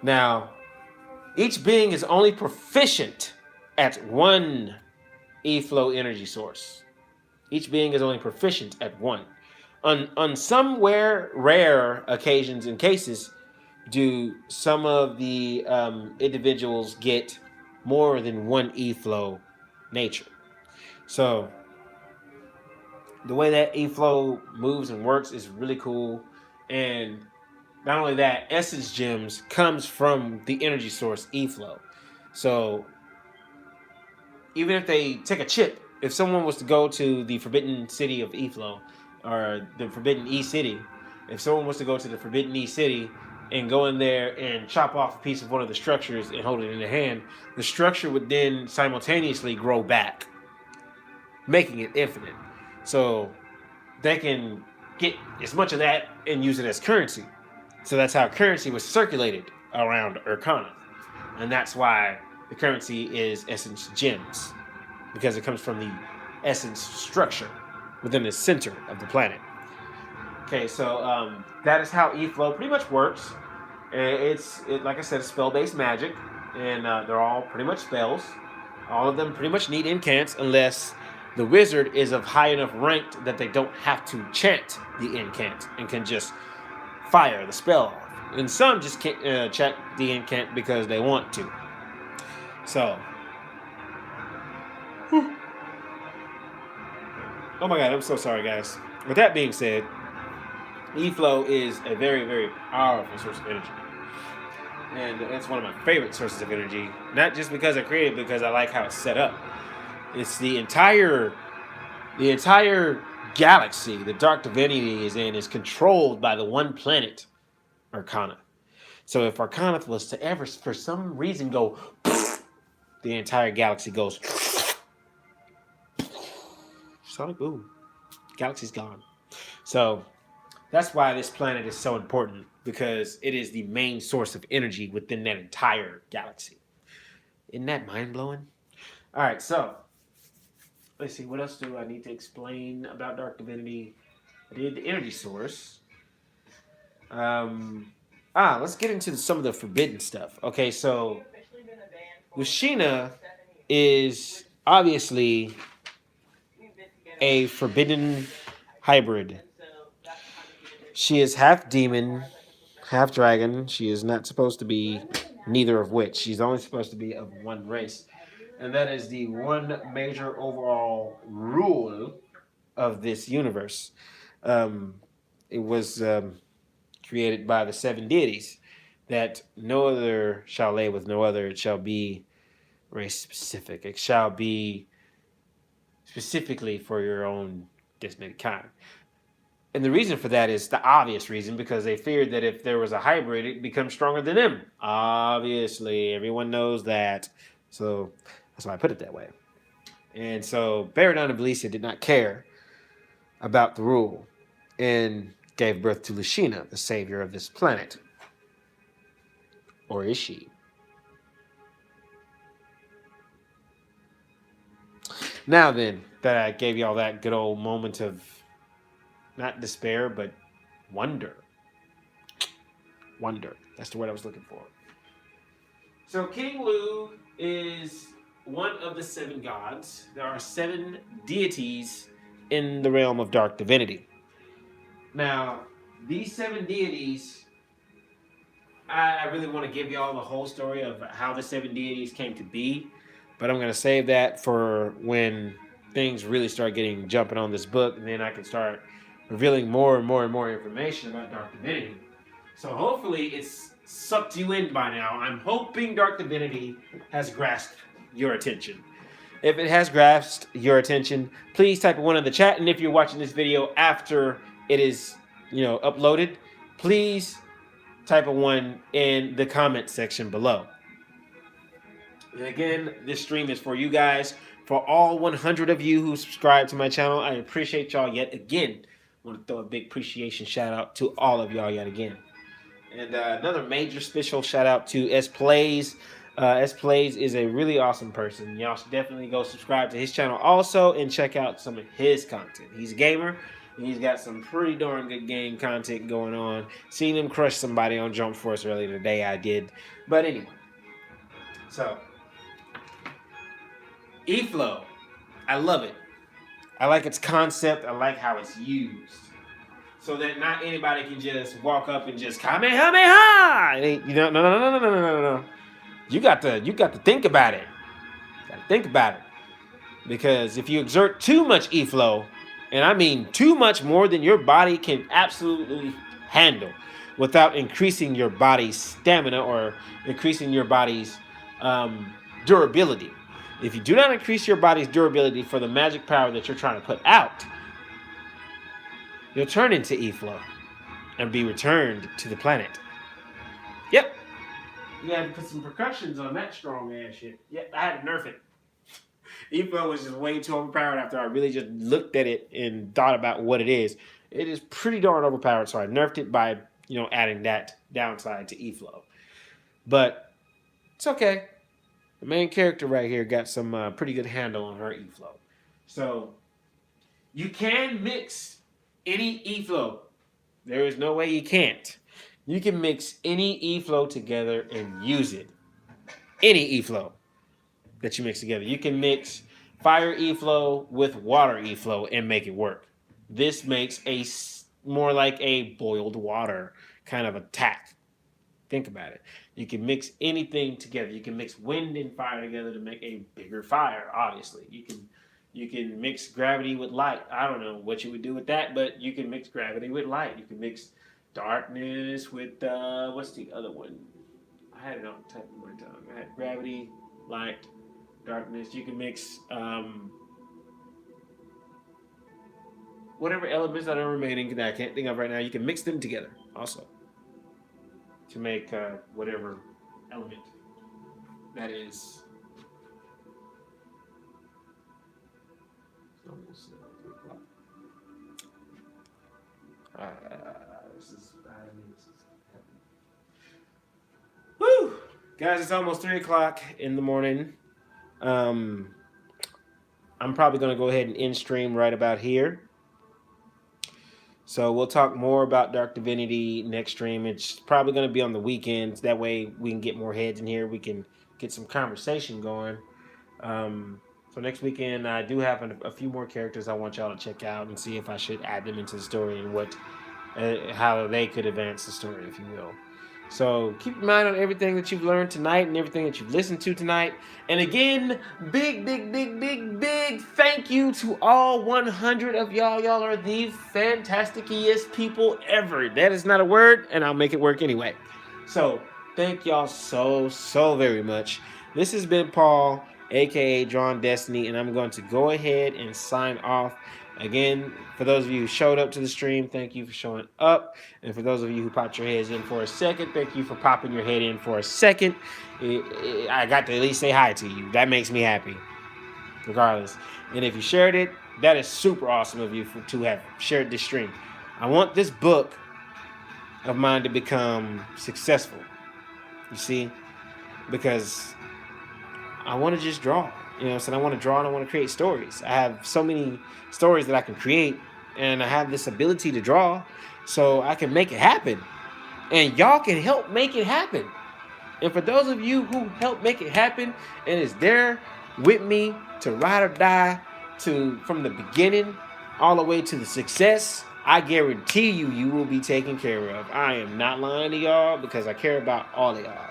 Now, each being is only proficient at one E-Flow energy source. Each being is only proficient at one. On some rare occasions and cases, do some of the individuals get more than one E-Flow nature. So the way that E-Flow moves and works is really cool. And not only that, Essence Gems comes from the energy source E-Flow. So even if they take a chip, if someone was to go to the Forbidden City of E-Flow, or the Forbidden E-City, if someone was to go to the Forbidden E-City and go in there and chop off a piece of one of the structures and hold it in their hand, the structure would then simultaneously grow back, making it infinite. So they can get as much of that and use it as currency. So that's how currency was circulated around Urkana. And that's why the currency is Essence Gems, because it comes from the essence structure within the center of the planet. Okay, so that is how E-Flow pretty much works. Like I said, it's spell-based magic, and they're all pretty much spells. All of them pretty much need incants unless the wizard is of high enough rank that they don't have to chant the incant and can just fire the spell off. And some just can't chant the incant because they want to. So, oh my god, I'm so sorry, guys. With that being said, E-Flow is a very, very powerful source of energy. And it's one of my favorite sources of energy. Not just because I created it, because I like how it's set up. It's the entire galaxy that Dark Divinity is in is controlled by the one planet, Arcana. So if Arcana was to ever, for some reason, go, the entire galaxy goes, sonic boom, galaxy's gone. So that's why this planet is so important, because it is the main source of energy within that entire galaxy. Isn't that mind-blowing? All right, so let's see. What else do I need to explain about Dark Divinity? I did the energy source. Let's get into some of the forbidden stuff. Okay, so Lucina is obviously a forbidden hybrid. She is half demon, half dragon. She is not supposed to be neither of which. She's only supposed to be of one race. And that is the one major overall rule of this universe. It was created by the seven deities, that no other shall lay with no other. It shall be race specific. It shall be specifically for your own designated kind. And the reason for that is the obvious reason, because they feared that if there was a hybrid, it becomes stronger than them. Obviously, everyone knows that. So that's why I put it that way. And so Baradon and Valicia did not care about the rule and gave birth to Lucina, the savior of this planet. Or is she? Now then, that I gave y'all that good old moment of not despair, but wonder. Wonder. That's the word I was looking for. So King Lu is one of the seven gods. There are seven deities in the realm of Dark Divinity. Now, these seven deities, I really want to give y'all the whole story of how the seven deities came to be, but I'm going to save that for when things really start jumping on this book, and then I can start revealing more and more and more information about Dark Divinity. So hopefully it's sucked you in by now. I'm hoping Dark Divinity has grasped your attention. If it has grasped your attention, please type one in the chat. And if you're watching this video after it is, uploaded, please type a one in the comment section below. And again, this stream is for you guys, for all 100 of you who subscribe to my channel. I appreciate y'all yet again. I want to throw a big appreciation shout out to all of y'all yet again. And another major special shout out to S Plays. S Plays is a really awesome person. Y'all should definitely go subscribe to his channel also and check out some of his content. He's a gamer. And he's got some pretty darn good game content going on. Seen him crush somebody on Jump Force earlier today. I did. But anyway. So, eFlow. I love it. I like its concept. I like how it's used. So that not anybody can just walk up and just Kamehameha. No. You got to think about it. Because if you exert too much eFlow, and I mean too much more than your body can absolutely handle, without increasing your body's stamina or increasing your body's durability. If you do not increase your body's durability for the magic power that you're trying to put out, you'll turn into eFlow and be returned to the planet. Yep. You had to put some percussions on that strong ass shit. Yep, I had to nerf it. eFlow was just way too overpowered after I really just looked at it and thought about what it is. It is pretty darn overpowered, so I nerfed it by, adding that downside to eFlow. But it's okay. The main character right here got some pretty good handle on her eFlow. So you can mix any eFlow. There is no way you can't. You can mix any eFlow together and use it. Any eFlow that you mix together. You can mix fire eFlow with water eFlow and make it work. This makes more like a boiled water kind of attack. Think about it. You can mix anything together. You can mix wind and fire together to make a bigger fire, obviously. You can mix gravity with light. I don't know what you would do with that, but you can mix gravity with light. You can mix darkness with, what's the other one? I had it on the tip of my tongue. I had gravity, light, darkness. You can mix whatever elements that are remaining that I can't think of right now. You can mix them together also to make whatever element that is. It's almost 3 o'clock. Woo! Guys, it's almost 3 o'clock in the morning. I'm probably going to go ahead and end stream right about here. So we'll talk more about Dark Divinity next stream. It's probably going to be on the weekends. That way we can get more heads in here. We can get some conversation going. So next weekend, I do have a few more characters I want y'all to check out and see if I should add them into the story and how they could advance the story, if you will. So keep in mind on everything that you've learned tonight and everything that you've listened to tonight. And again, big thank you to all 100 of y'all. Y'all are the fantastiest people ever. That is not a word, and I'll make it work anyway. So thank y'all so very much. This has been Paul, aka Drawn Destiny, and I'm going to go ahead and sign off. Again, for those of you who showed up to the stream, thank you for showing up. And for those of you who popped your heads in for a second, thank you for popping your head in for a second. I got to at least say hi to you. That makes me happy, regardless. And if you shared it, that is super awesome of you to have shared this stream. I want this book of mine to become successful, you see, because I want to just draw. So I want to draw and I want to create stories. I have so many stories that I can create, and I have this ability to draw, so I can make it happen. And y'all can help make it happen. And for those of you who help make it happen and is there with me to ride or die from the beginning all the way to the success, I guarantee you will be taken care of. I am not lying to y'all because I care about all of y'all.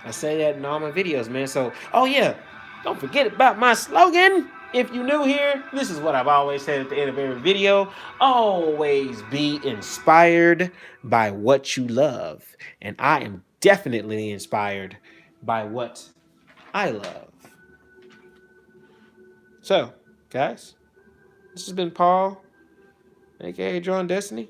I say that in all my videos, man. So, oh yeah, don't forget about my slogan. If you're new here, this is what I've always said at the end of every video. Always be inspired by what you love. And I am definitely inspired by what I love. So, guys, this has been Paul, aka Drawn Destiny.